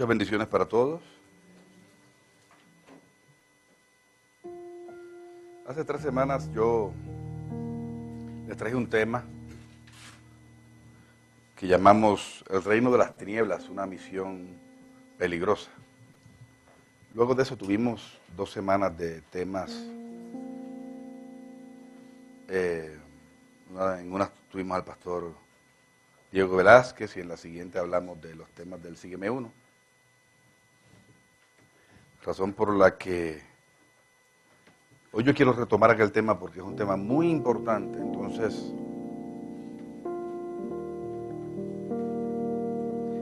Muchas bendiciones para todos. Hace 3 semanas yo les traje un tema que llamamos El Reino de las Tinieblas, una misión peligrosa. Luego de eso tuvimos 2 semanas de temas. En una tuvimos al pastor Diego Velázquez y en la siguiente hablamos de los temas del Sígueme Uno. Razón por la que hoy yo quiero retomar aquel tema porque es un tema muy importante. Entonces,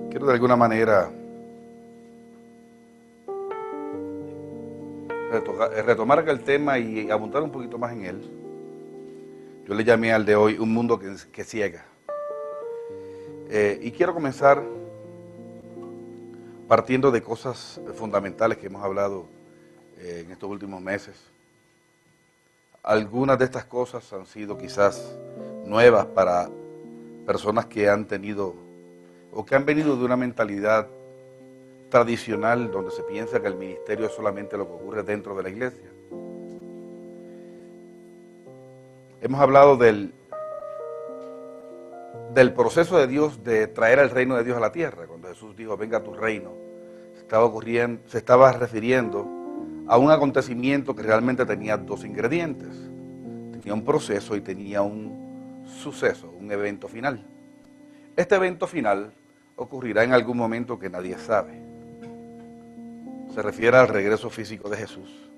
quiero de alguna manera retomar aquel tema y abundar un poquito más en él. Yo le llamé al de hoy un mundo que ciega. Y quiero comenzar partiendo de cosas fundamentales que hemos hablado en estos últimos meses. Algunas de estas cosas han sido quizás nuevas para personas que han tenido o que han venido de una mentalidad tradicional donde se piensa que el ministerio es solamente lo que ocurre dentro de la iglesia. Hemos hablado del proceso de Dios de traer el reino de Dios a la tierra. Cuando Jesús dijo, venga a tu reino, se estaba refiriendo a un acontecimiento que realmente tenía 2 ingredientes. Tenía un proceso y tenía un suceso, un evento final. Este evento final ocurrirá en algún momento que nadie sabe. Se refiere al regreso físico de Jesús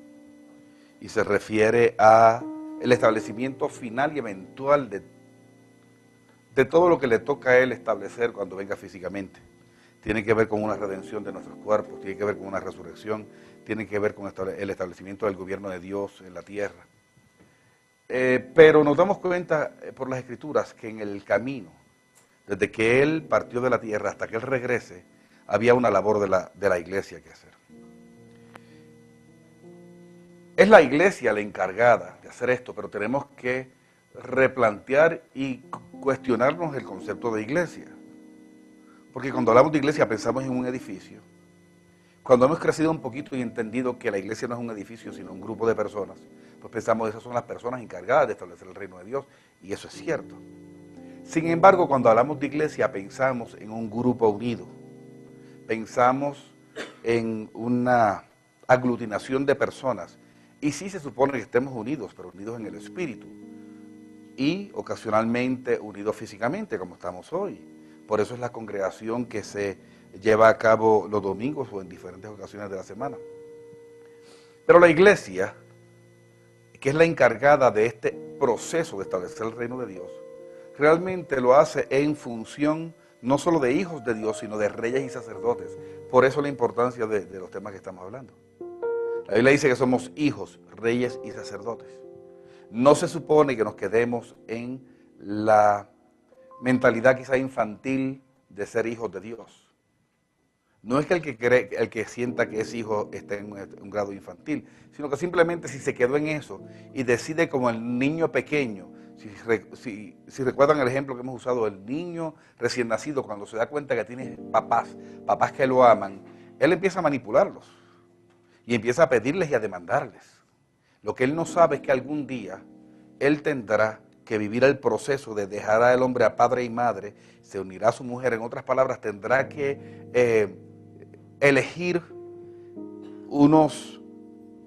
y se refiere a el establecimiento final y eventual de todo lo que le toca a Él establecer cuando venga físicamente. Tiene que ver con una redención de nuestros cuerpos, tiene que ver con una resurrección, tiene que ver con el establecimiento del gobierno de Dios en la tierra. Pero nos damos cuenta por las Escrituras que en el camino, desde que Él partió de la tierra hasta que Él regrese, había una labor de la iglesia que hacer. Es la iglesia la encargada de hacer esto, pero tenemos que replantear y cuestionarnos el concepto de iglesia. Porque cuando hablamos de iglesia pensamos en un edificio. Cuando hemos crecido un poquito y entendido que la iglesia no es un edificio, sino un grupo de personas, pues pensamos que esas son las personas encargadas de establecer el reino de Dios, y eso es cierto. Sin embargo, cuando hablamos de iglesia pensamos en un grupo unido. Pensamos en una aglutinación de personas. Y sí se supone que estemos unidos, pero unidos en el espíritu. Y ocasionalmente unidos físicamente, como estamos hoy. Por eso es la congregación que se lleva a cabo los domingos o en diferentes ocasiones de la semana. Pero la iglesia, que es la encargada de este proceso de establecer el reino de Dios, realmente lo hace en función no solo de hijos de Dios, sino de reyes y sacerdotes. Por eso la importancia de los temas que estamos hablando. La Biblia dice que somos hijos, reyes y sacerdotes. No se supone que nos quedemos en la mentalidad quizá infantil de ser hijos de Dios. No es que el que sienta que es hijo esté en un grado infantil, sino que simplemente si se quedó en eso y decide como el niño pequeño, si recuerdan el ejemplo que hemos usado, el niño recién nacido, cuando se da cuenta que tiene papás que lo aman, él empieza a manipularlos. Y empieza a pedirles y a demandarles. Lo que él no sabe es que algún día él tendrá que vivir el proceso de dejar al hombre a padre y madre, se unirá a su mujer, en otras palabras, tendrá que elegir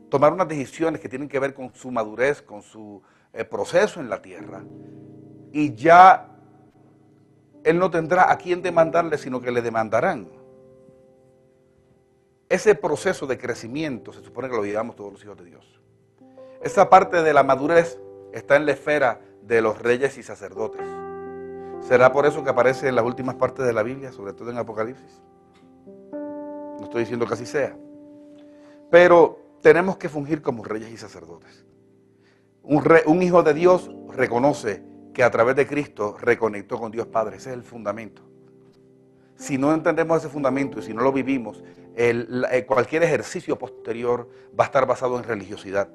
tomar unas decisiones que tienen que ver con su madurez, con su proceso en la tierra. Y ya él no tendrá a quién demandarle, sino que le demandarán. Ese proceso de crecimiento se supone que lo llevamos todos los hijos de Dios. Esa parte de la madurez está en la esfera de los reyes y sacerdotes. ¿Será por eso que aparece en las últimas partes de la Biblia, sobre todo en Apocalipsis? No estoy diciendo que así sea. Pero tenemos que fungir como reyes y sacerdotes. Un hijo de Dios reconoce que a través de Cristo reconectó con Dios Padre. Ese es el fundamento. Si no entendemos ese fundamento y si no lo vivimos, cualquier ejercicio posterior va a estar basado en religiosidad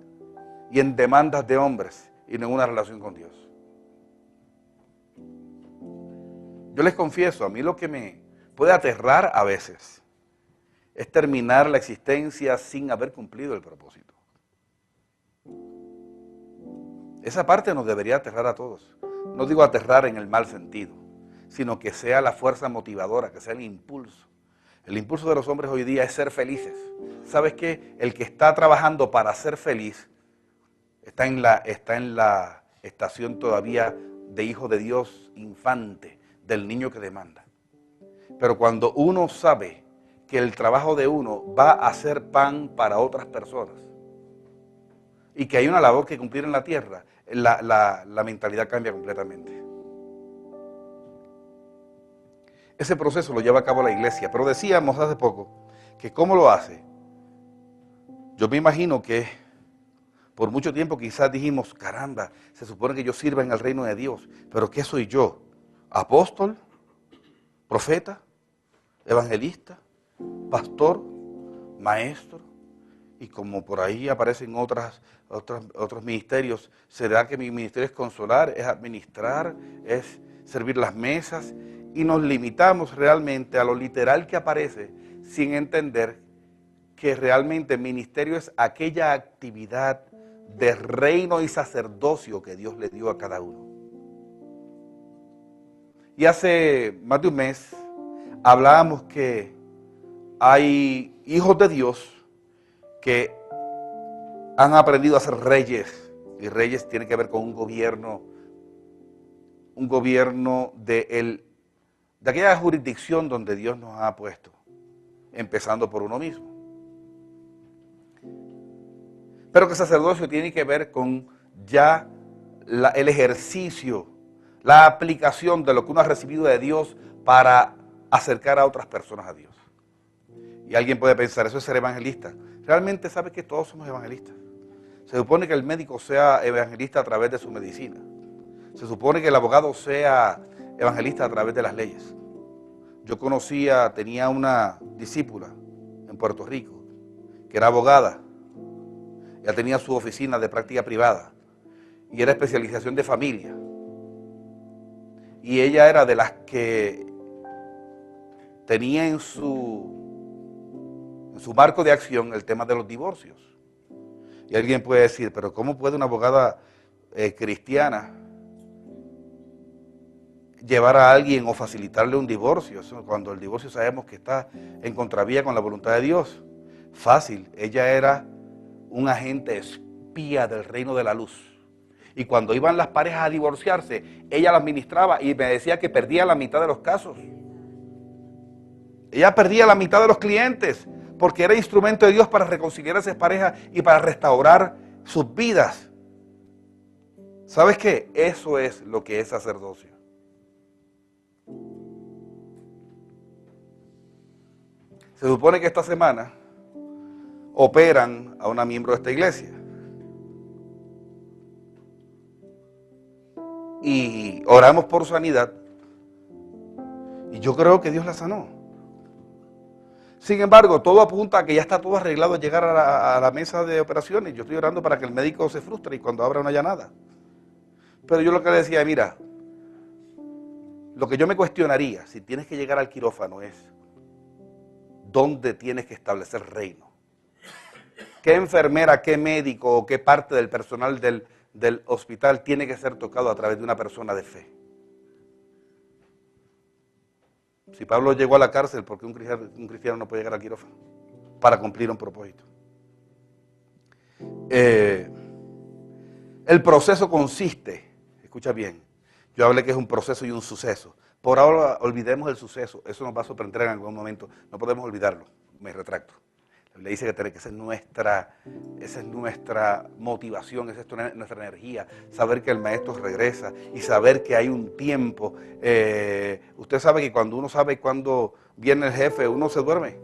y en demandas de hombres y no en una relación con Dios. Yo les confieso, a mí lo que me puede aterrar a veces es terminar la existencia sin haber cumplido el propósito. Esa parte nos debería aterrar a todos. No digo aterrar en el mal sentido, sino que sea la fuerza motivadora, que sea el impulso. El impulso de los hombres hoy día es ser felices. ¿Sabes qué? El que está trabajando para ser feliz está en la estación todavía de hijo de Dios, infante, del niño que demanda. Pero cuando uno sabe que el trabajo de uno va a ser pan para otras personas y que hay una labor que cumplir en la tierra, la mentalidad cambia completamente. Ese proceso lo lleva a cabo la iglesia, pero decíamos hace poco que ¿cómo lo hace? Yo me imagino que por mucho tiempo quizás dijimos, caramba, se supone que yo sirva en el reino de Dios, pero ¿qué soy yo? ¿Apóstol? ¿Profeta? ¿Evangelista? ¿Pastor? ¿Maestro? Y como por ahí aparecen otros ministerios, ¿será que mi ministerio es consolar, es administrar, es servir las mesas? Y nos limitamos realmente a lo literal que aparece sin entender que realmente el ministerio es aquella actividad de reino y sacerdocio que Dios le dio a cada uno. Y hace más de un mes hablábamos que hay hijos de Dios que han aprendido a ser reyes, y reyes tiene que ver con un gobierno de aquella jurisdicción donde Dios nos ha puesto, empezando por uno mismo. Pero que sacerdocio tiene que ver con ya el ejercicio, la aplicación de lo que uno ha recibido de Dios para acercar a otras personas a Dios. Y alguien puede pensar, eso es ser evangelista. Realmente sabe que todos somos evangelistas. Se supone que el médico sea evangelista a través de su medicina. Se supone que el abogado sea evangelista a través de las leyes. Yo tenía una discípula en Puerto Rico, que era abogada. Ella tenía su oficina de práctica privada y era especialización de familia. Y ella era de las que tenía en su marco de acción el tema de los divorcios. Y alguien puede decir, pero ¿cómo puede una abogada cristiana llevar a alguien o facilitarle un divorcio? Eso, cuando el divorcio sabemos que está en contravía con la voluntad de Dios. Fácil, ella era un agente espía del reino de la luz. Y cuando iban las parejas a divorciarse, ella las ministraba y me decía que perdía la mitad de los casos. Ella perdía la mitad de los clientes porque era instrumento de Dios para reconciliar a esas parejas y para restaurar sus vidas. ¿Sabes qué? Eso es lo que es sacerdocio. Se supone que esta semana operan a una miembro de esta iglesia. Y oramos por sanidad. Y yo creo que Dios la sanó. Sin embargo, todo apunta a que ya está todo arreglado al llegar a la mesa de operaciones. Yo estoy orando para que el médico se frustre y cuando abra no haya nada. Pero yo lo que le decía, mira, lo que yo me cuestionaría si tienes que llegar al quirófano es ¿dónde tienes que establecer reino? ¿Qué enfermera, qué médico o qué parte del personal del hospital tiene que ser tocado a través de una persona de fe? Si Pablo llegó a la cárcel, ¿por qué un cristiano no puede llegar al quirófano? Para cumplir un propósito. El proceso consiste, escucha bien, yo hablé que es un proceso y un suceso. Por ahora olvidemos el suceso, eso nos va a sorprender en algún momento, no podemos olvidarlo, me retracto. La Biblia dice que esa es nuestra motivación, esa es nuestra energía, saber que el maestro regresa y saber que hay un tiempo. Usted sabe que cuando uno sabe cuándo viene el jefe, uno se duerme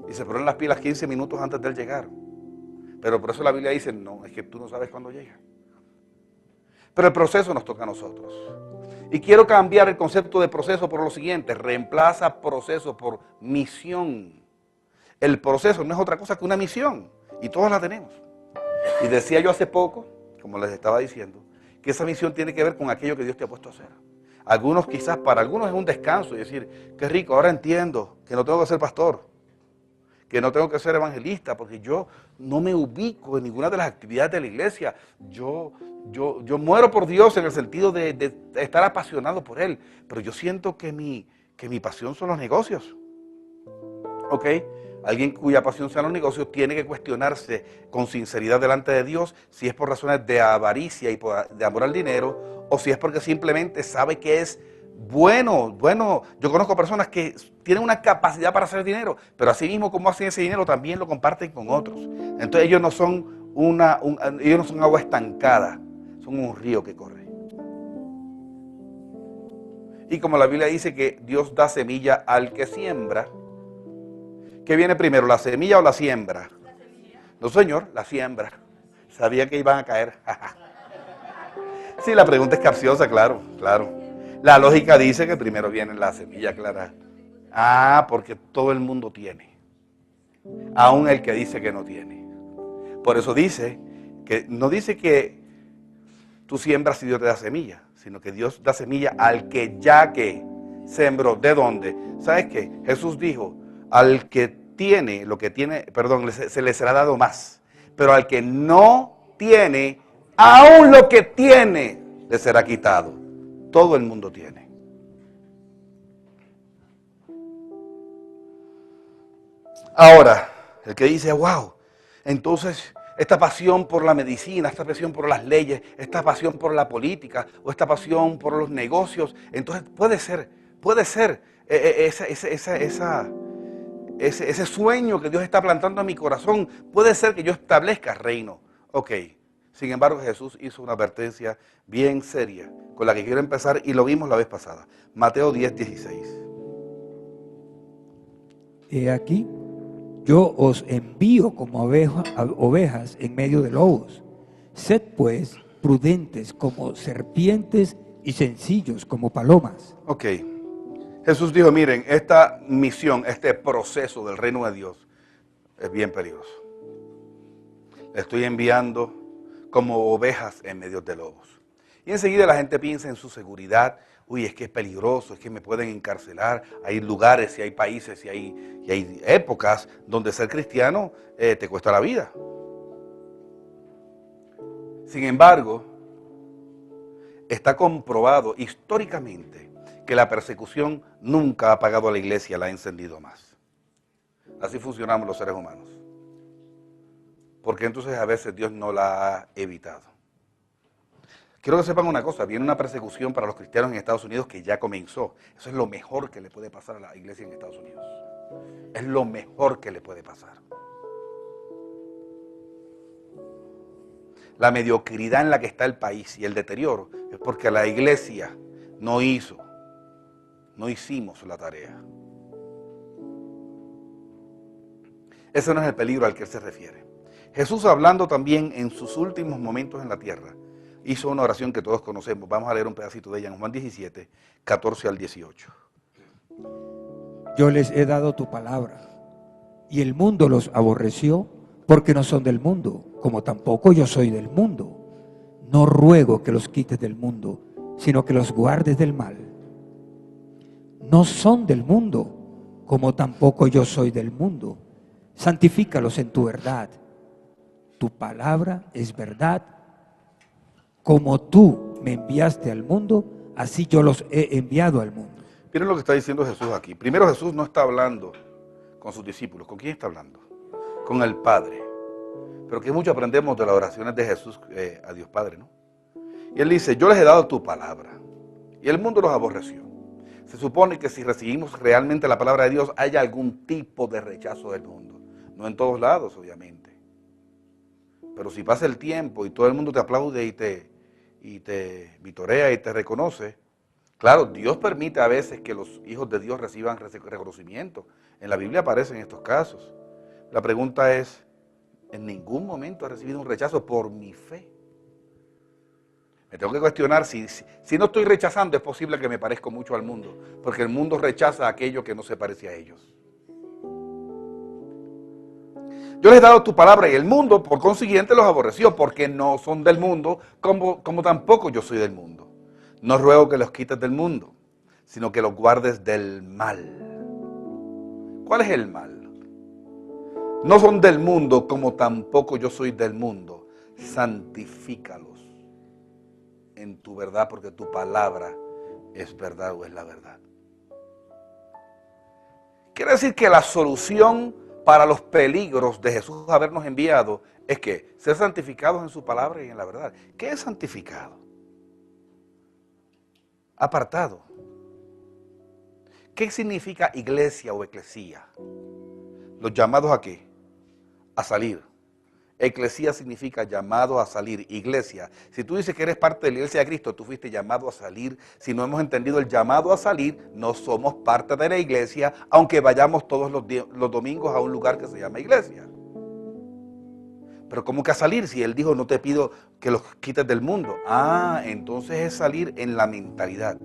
y se ponen las pilas 15 minutos antes de él llegar. Pero por eso la Biblia dice, no, es que tú no sabes cuándo llega. Pero el proceso nos toca a nosotros. Y quiero cambiar el concepto de proceso por lo siguiente, reemplaza proceso por misión. El proceso no es otra cosa que una misión, y todos la tenemos. Y decía yo hace poco, como les estaba diciendo, que esa misión tiene que ver con aquello que Dios te ha puesto a hacer. Para algunos es un descanso y decir, qué rico, ahora entiendo que no tengo que ser pastor. que no tengo que ser evangelista porque yo no me ubico en ninguna de las actividades de la iglesia. Yo muero por Dios en el sentido de estar apasionado por Él, pero yo siento que mi pasión son los negocios. ¿Ok? Alguien cuya pasión sean los negocios tiene que cuestionarse con sinceridad delante de Dios si es por razones de avaricia y de amor al dinero o si es porque simplemente sabe que es bueno. Yo conozco personas que tienen una capacidad para hacer dinero, pero así mismo como hacen ese dinero también lo comparten con otros. Entonces ellos no son ellos no son agua estancada, son un río que corre. Y como la Biblia dice que Dios da semilla al que siembra, ¿qué viene primero, la semilla o la siembra? La semilla. No, señor, la siembra. Sabía que iban a caer. Sí, la pregunta es capciosa, claro. La lógica dice que primero viene la semilla, clara. Porque todo el mundo tiene. Aún el que dice que no tiene. Por eso dice que no dice que tú siembras y Dios te da semilla, sino que Dios da semilla al que ya que sembró. ¿De dónde? ¿Sabes qué? Jesús dijo, al que tiene lo que tiene, se le será dado más. Pero al que no tiene, aún lo que tiene le será quitado. Todo el mundo tiene. Ahora, el que dice, wow, entonces esta pasión por la medicina, esta pasión por las leyes, esta pasión por la política o esta pasión por los negocios, entonces puede ser ese sueño que Dios está plantando en mi corazón, puede ser que yo establezca reino. Ok, sin embargo Jesús hizo una advertencia bien seria con la que quiero empezar y lo vimos la vez pasada. Mateo 10:16. He aquí, yo os envío como ovejas en medio de lobos. Sed pues prudentes como serpientes y sencillos como palomas. Ok. Jesús dijo, miren, esta misión, este proceso del reino de Dios es bien peligroso. Le estoy enviando como ovejas en medio de lobos. Y enseguida la gente piensa en su seguridad. Uy, es que es peligroso, es que me pueden encarcelar. Hay lugares y hay países y hay épocas donde ser cristiano te cuesta la vida. Sin embargo, está comprobado históricamente que la persecución nunca ha apagado a la iglesia, la ha encendido más. Así funcionamos los seres humanos. Porque entonces a veces Dios no la ha evitado. Quiero que sepan una cosa, viene una persecución para los cristianos en Estados Unidos que ya comenzó. Eso es lo mejor que le puede pasar a la iglesia en Estados Unidos. Es lo mejor que le puede pasar. La mediocridad en la que está el país y el deterioro es porque la iglesia no hicimos la tarea. Ese no es el peligro al que él se refiere. Jesús, hablando también en sus últimos momentos en la tierra, hizo una oración que todos conocemos. Vamos a leer un pedacito de ella en Juan 17, 14 al 18. Yo les he dado tu palabra, y el mundo los aborreció, porque no son del mundo, como tampoco yo soy del mundo. No ruego que los quites del mundo, sino que los guardes del mal. No son del mundo, como tampoco yo soy del mundo. Santifícalos en tu verdad. Tu palabra es verdad. Como tú me enviaste al mundo, así yo los he enviado al mundo. Miren lo que está diciendo Jesús aquí. Primero, Jesús no está hablando con sus discípulos. ¿Con quién está hablando? Con el Padre. Pero que mucho aprendemos de las oraciones de Jesús a Dios Padre, ¿no? Y él dice, yo les he dado tu palabra. Y el mundo los aborreció. Se supone que si recibimos realmente la palabra de Dios, hay algún tipo de rechazo del mundo. No en todos lados, obviamente. Pero si pasa el tiempo y todo el mundo te aplaude y te vitorea y te reconoce, claro, Dios permite a veces que los hijos de Dios reciban reconocimiento. En la Biblia aparecen estos casos. La pregunta es, ¿en ningún momento he recibido un rechazo por mi fe? Me tengo que cuestionar si no estoy rechazando, es posible que me parezca mucho al mundo, porque el mundo rechaza aquello que no se parece a ellos. Yo les he dado tu palabra y el mundo, por consiguiente, los aborreció, porque no son del mundo, como tampoco yo soy del mundo. No ruego que los quites del mundo, sino que los guardes del mal. ¿Cuál es el mal? No son del mundo, como tampoco yo soy del mundo. Santifícalos en tu verdad, porque tu palabra es verdad o es la verdad. Quiere decir que la solución para los peligros de Jesús habernos enviado es que ser santificados en su palabra y en la verdad. ¿Qué es santificado? Apartado. ¿Qué significa iglesia o eclesía? Los llamados a qué? A salir. Eclesía significa llamado a salir. Iglesia, si tú dices que eres parte de la iglesia de Cristo, tú fuiste llamado a salir. Si no hemos entendido el llamado a salir, no somos parte de la iglesia, aunque vayamos todos los domingos a un lugar que se llama iglesia. Pero ¿cómo que a salir? Si Él dijo, no te pido que los quites del mundo. Entonces es salir en la mentalidad.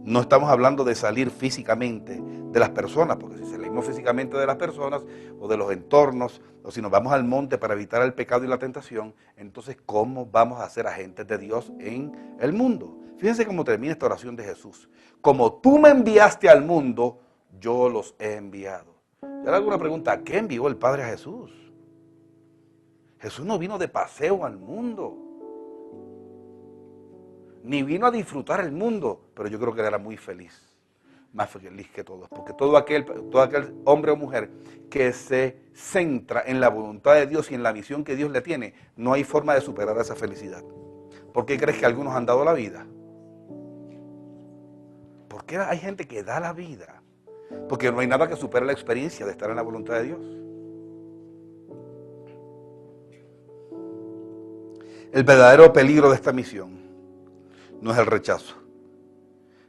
No estamos hablando de salir físicamente de las personas, porque si salimos físicamente de las personas o de los entornos, o si nos vamos al monte para evitar el pecado y la tentación, entonces ¿cómo vamos a ser agentes de Dios en el mundo? Fíjense cómo termina esta oración de Jesús. Como tú me enviaste al mundo, yo los he enviado. Y ahora alguna pregunta, ¿a qué envió el Padre a Jesús? Jesús no vino de paseo al mundo, ni vino a disfrutar el mundo, pero yo creo que él era muy feliz, más feliz que todos, porque todo aquel hombre o mujer que se centra en la voluntad de Dios y en la misión que Dios le tiene, no hay forma de superar esa felicidad. ¿Por qué crees que algunos han dado la vida? ¿Por qué hay gente que da la vida? Porque no hay nada que supere la experiencia de estar en la voluntad de Dios. El verdadero peligro de esta misión no es el rechazo,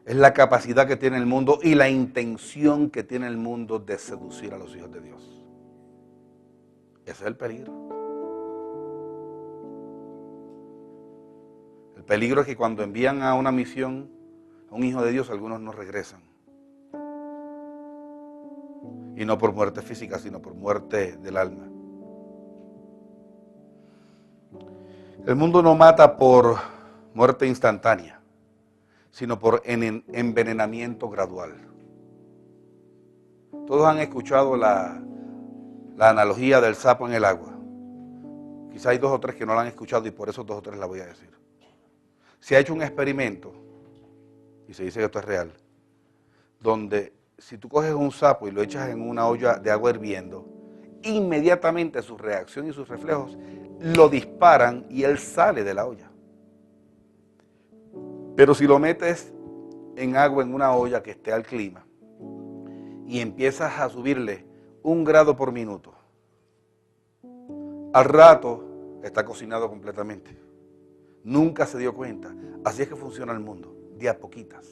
es la capacidad que tiene el mundo y la intención que tiene el mundo de seducir a los hijos de Dios. Ese es el peligro. El peligro es que cuando envían a una misión a un hijo de Dios, algunos no regresan. Y no por muerte física, sino por muerte del alma. El mundo no mata por muerte instantánea, sino por envenenamiento gradual. Todos han escuchado la analogía del sapo en el agua. Quizá hay 2 o 3 que no la han escuchado y por eso 2 o 3 la voy a decir. Se ha hecho un experimento, y se dice que esto es real, donde si tú coges un sapo y lo echas en una olla de agua hirviendo, inmediatamente su reacción y sus reflejos lo disparan y él sale de la olla. Pero si lo metes en agua en una olla que esté al clima y empiezas a subirle 1 grado por minuto, al rato está cocinado completamente. Nunca se dio cuenta. Así es que funciona el mundo, de a poquitas,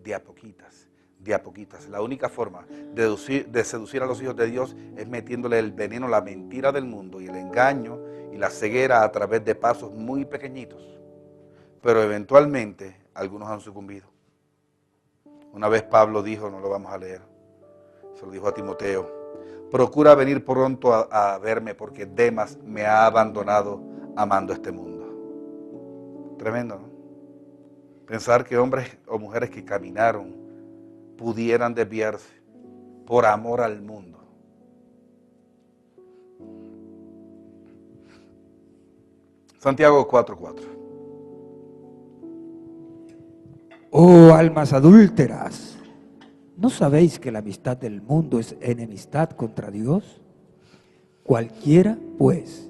de a poquitas, de a poquitas. La única forma de seducir a los hijos de Dios es metiéndole el veneno, la mentira del mundo y el engaño y la ceguera a través de pasos muy pequeñitos. Pero eventualmente algunos han sucumbido. Una vez Pablo dijo, no lo vamos a leer, se lo dijo a Timoteo, procura venir pronto a verme porque Demas me ha abandonado amando este mundo. Tremendo, ¿no? Pensar que hombres o mujeres que caminaron pudieran desviarse por amor al mundo. Santiago 4:4. Oh almas adúlteras, ¿no sabéis que la amistad del mundo es enemistad contra Dios? Cualquiera, pues,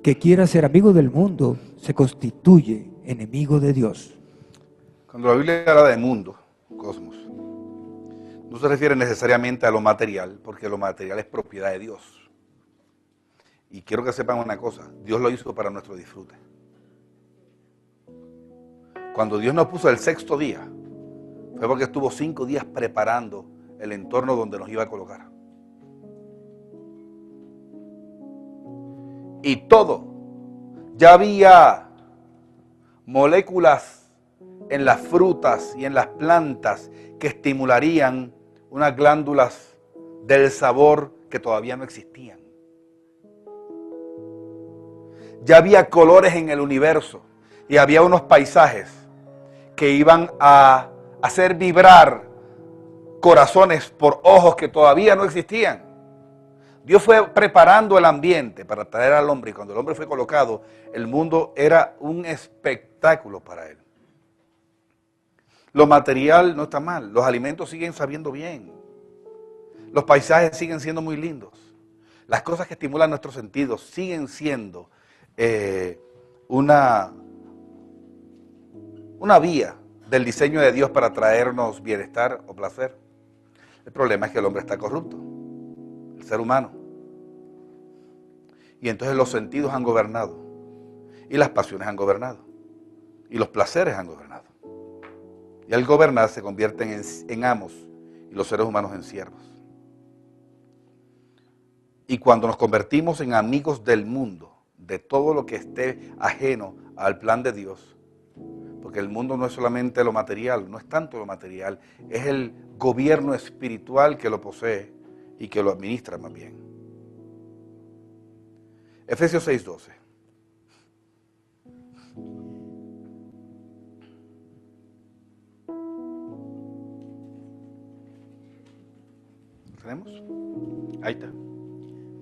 que quiera ser amigo del mundo, se constituye enemigo de Dios. Cuando la Biblia habla de mundo, cosmos, no se refiere necesariamente a lo material, porque lo material es propiedad de Dios. Y quiero que sepan una cosa, Dios lo hizo para nuestro disfrute. Cuando Dios nos puso el 6º día, fue porque estuvo 5 días preparando el entorno donde nos iba a colocar. Y todo, ya había moléculas en las frutas y en las plantas que estimularían unas glándulas del sabor que todavía no existían. Ya había colores en el universo y había unos paisajes que iban a hacer vibrar corazones por ojos que todavía no existían. Dios fue preparando el ambiente para traer al hombre, y cuando el hombre fue colocado, el mundo era un espectáculo para él. Lo material no está mal, los alimentos siguen sabiendo bien, los paisajes siguen siendo muy lindos, las cosas que estimulan nuestros sentidos siguen siendo una vía del diseño de Dios para traernos bienestar o placer. El problema es que el hombre está corrupto, el ser humano. Y entonces los sentidos han gobernado, y las pasiones han gobernado, y los placeres han gobernado. Y al gobernar se convierten en amos, y los seres humanos en siervos. Y cuando nos convertimos en amigos del mundo, de todo lo que esté ajeno al plan de Dios, porque el mundo no es solamente lo material, no es tanto lo material, es el gobierno espiritual que lo posee y que lo administra más bien. Efesios 6:12. ¿Lo tenemos? Ahí está.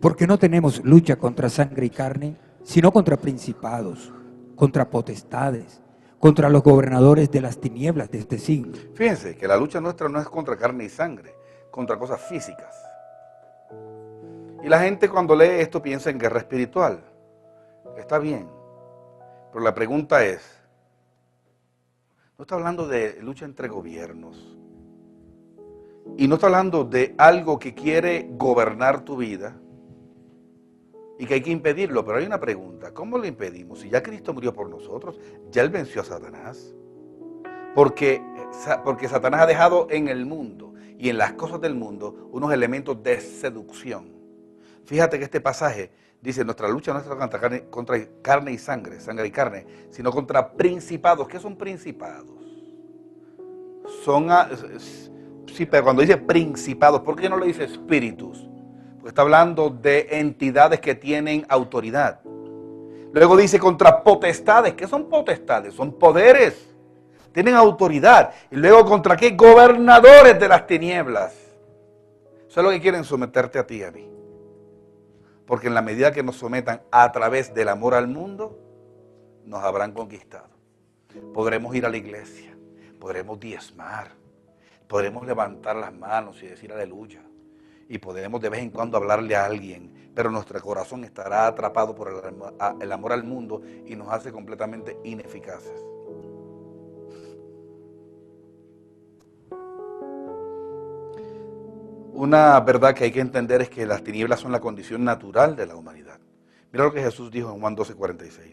Porque no tenemos lucha contra sangre y carne, sino contra principados, contra potestades, contra los gobernadores de las tinieblas de este siglo. Fíjense que la lucha nuestra no es contra carne y sangre, contra cosas físicas. Y la gente cuando lee esto piensa en guerra espiritual. Está bien, pero la pregunta es, no está hablando de lucha entre gobiernos, y no está hablando de algo que quiere gobernar tu vida y que hay que impedirlo, pero hay una pregunta, ¿cómo lo impedimos? Si ya Cristo murió por nosotros, ya Él venció a Satanás, porque Satanás ha dejado en el mundo y en las cosas del mundo unos elementos de seducción. Fíjate que este pasaje dice, nuestra lucha no es contra carne y sangre y carne, sino contra principados. ¿Qué son principados? Sí, pero cuando dice principados, ¿por qué no le dice espíritus? Porque está hablando de entidades que tienen autoridad. Luego dice contra potestades. ¿Qué son potestades? Son poderes. Tienen autoridad. Y luego contra qué? Gobernadores de las tinieblas. Eso es lo que quieren someterte a ti y a mí. Porque en la medida que nos sometan a través del amor al mundo, nos habrán conquistado. Podremos ir a la iglesia, podremos diezmar, podremos levantar las manos y decir aleluya. Y podremos de vez en cuando hablarle a alguien, pero nuestro corazón estará atrapado por el amor al mundo y nos hace completamente ineficaces. Una verdad que hay que entender es que las tinieblas son la condición natural de la humanidad. Mira lo que Jesús dijo en Juan 12:46.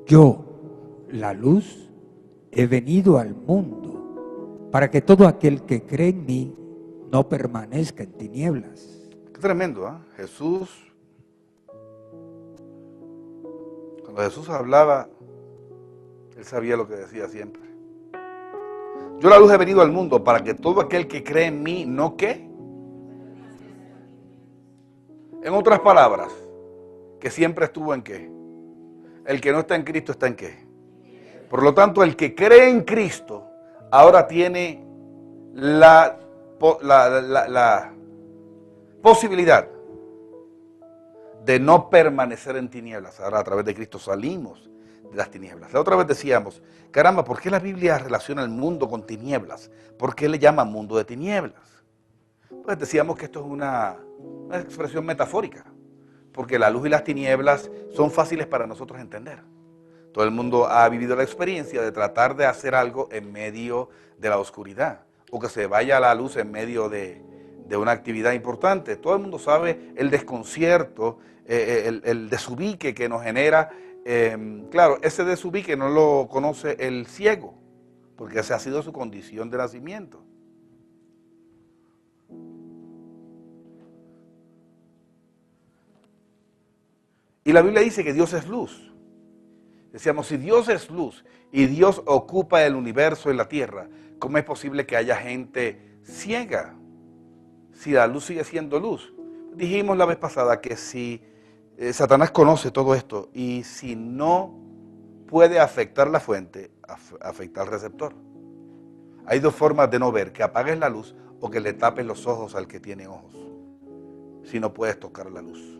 Yo, la luz, he venido al mundo para que todo aquel que cree en mí no permanezca en tinieblas. Qué tremendo, ¿eh? Cuando Jesús hablaba, Él sabía lo que decía siempre. Yo la luz he venido al mundo para que todo aquel que cree en mí, ¿no qué? En otras palabras, que siempre estuvo en qué. El que no está en Cristo está en qué. Por lo tanto, el que cree en Cristo ahora tiene la posibilidad de no permanecer en tinieblas. Ahora a través de Cristo salimos de las tinieblas. La otra vez decíamos, caramba, ¿por qué la Biblia relaciona el mundo con tinieblas? ¿Por qué le llama mundo de tinieblas? Pues decíamos que esto es una expresión metafórica, porque la luz y las tinieblas son fáciles para nosotros entender. Todo el mundo ha vivido la experiencia de tratar de hacer algo en medio de la oscuridad, o que se vaya la luz en medio de una actividad importante. Todo el mundo sabe el desconcierto, el desubique que nos genera. Claro, ese desubique no lo conoce el ciego, porque esa ha sido su condición de nacimiento. Y la Biblia dice que Dios es luz. Decíamos, si Dios es luz y Dios ocupa el universo y la tierra, ¿cómo es posible que haya gente ciega? Si la luz sigue siendo luz. Dijimos la vez pasada que si Satanás conoce todo esto y si no puede afectar la fuente, afecta al receptor. Hay dos formas de no ver, que apagues la luz o que le tapes los ojos al que tiene ojos, si no puedes tocar la luz.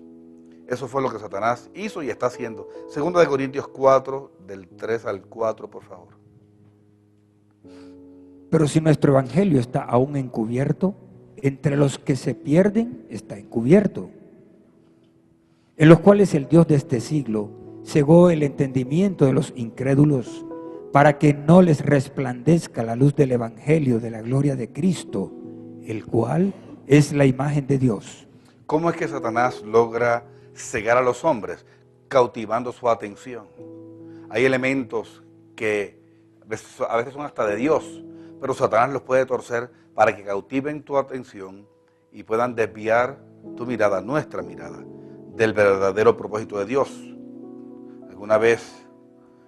Eso fue lo que Satanás hizo y está haciendo. Segunda de Corintios 4, del 3 al 4, por favor. Pero si nuestro evangelio está aún encubierto, entre los que se pierden está encubierto, en los cuales el Dios de este siglo cegó el entendimiento de los incrédulos, para que no les resplandezca la luz del evangelio de la gloria de Cristo, el cual es la imagen de Dios. ¿Cómo es que Satanás logra cegar a los hombres? Cautivando su atención. Hay elementos que a veces son hasta de Dios, pero Satanás los puede torcer para que cautiven tu atención y puedan desviar tu mirada, nuestra mirada, del verdadero propósito de Dios. Alguna vez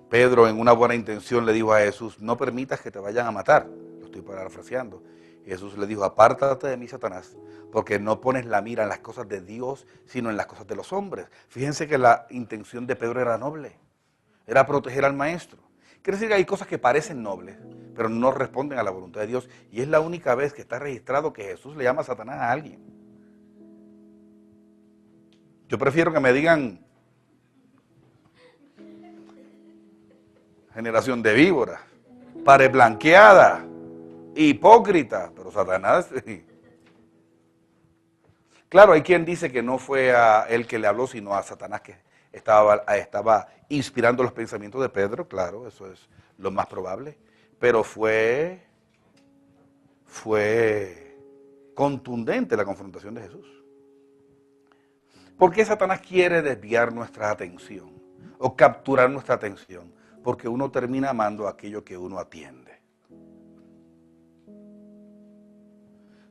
Pedro, en una buena intención, le dijo a Jesús: no permitas que te vayan a matar. Lo estoy parafraseando. Jesús le dijo: apártate de mí, Satanás, porque no pones la mira en las cosas de Dios, sino en las cosas de los hombres. Fíjense que la intención de Pedro era noble, era proteger al maestro. Quiere decir que hay cosas que parecen nobles, pero no responden a la voluntad de Dios. Y es la única vez que está registrado que Jesús le llama a Satanás a alguien. Yo prefiero que me digan generación de víboras, pared blanqueada, hipócrita, pero Satanás. Claro, hay quien dice que no fue a él que le habló, sino a Satanás, que estaba inspirando los pensamientos de Pedro. Claro, eso es lo más probable, pero fue contundente la confrontación de Jesús. ¿Por qué Satanás quiere desviar nuestra atención o capturar nuestra atención? Porque uno termina amando aquello que uno atiende.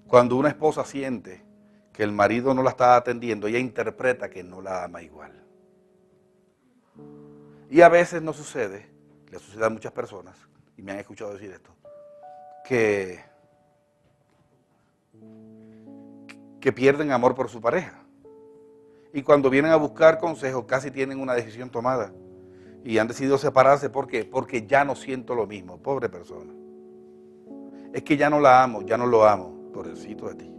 Cuando una esposa siente que el marido no la está atendiendo, ella interpreta que no la ama igual. Y a veces no sucede, le sucede a muchas personas, y me han escuchado decir esto, que pierden amor por su pareja. Y cuando vienen a buscar consejo, casi tienen una decisión tomada. Y han decidido separarse. ¿Por qué? Porque ya no siento lo mismo. Pobre persona. Es que ya no la amo, ya no lo amo. Pobrecito de ti.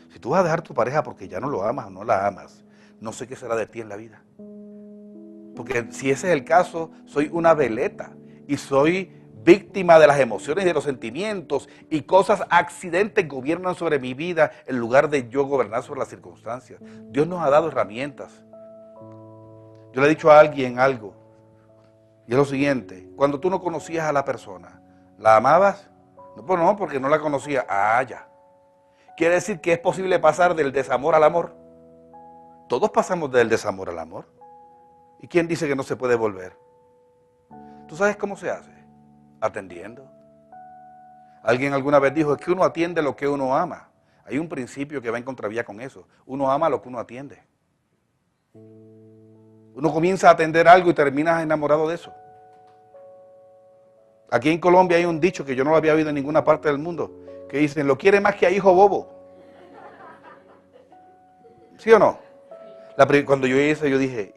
Si tú vas a dejar a tu pareja porque ya no lo amas o no la amas, no sé qué será de ti en la vida. Porque si ese es el caso, soy una veleta y soy víctima de las emociones y de los sentimientos, y cosas, accidentes gobiernan sobre mi vida en lugar de yo gobernar sobre las circunstancias. Dios nos ha dado herramientas. Yo le he dicho a alguien algo, y es lo siguiente: cuando tú no conocías a la persona, ¿la amabas? No, pues no, porque no la conocía. Ah, ya. Quiere decir que es posible pasar del desamor al amor. Todos pasamos del desamor al amor. ¿Y quién dice que no se puede volver? ¿Tú sabes cómo se hace? Atendiendo. Alguien alguna vez dijo: es que uno atiende lo que uno ama. Hay un principio que va en contravía con eso. Uno ama lo que uno atiende. Uno comienza a atender algo y terminas enamorado de eso. Aquí en Colombia hay un dicho que yo no lo había oído en ninguna parte del mundo, que dicen: lo quiere más que a hijo bobo. ¿Sí o no? Cuando yo hice, yo dije,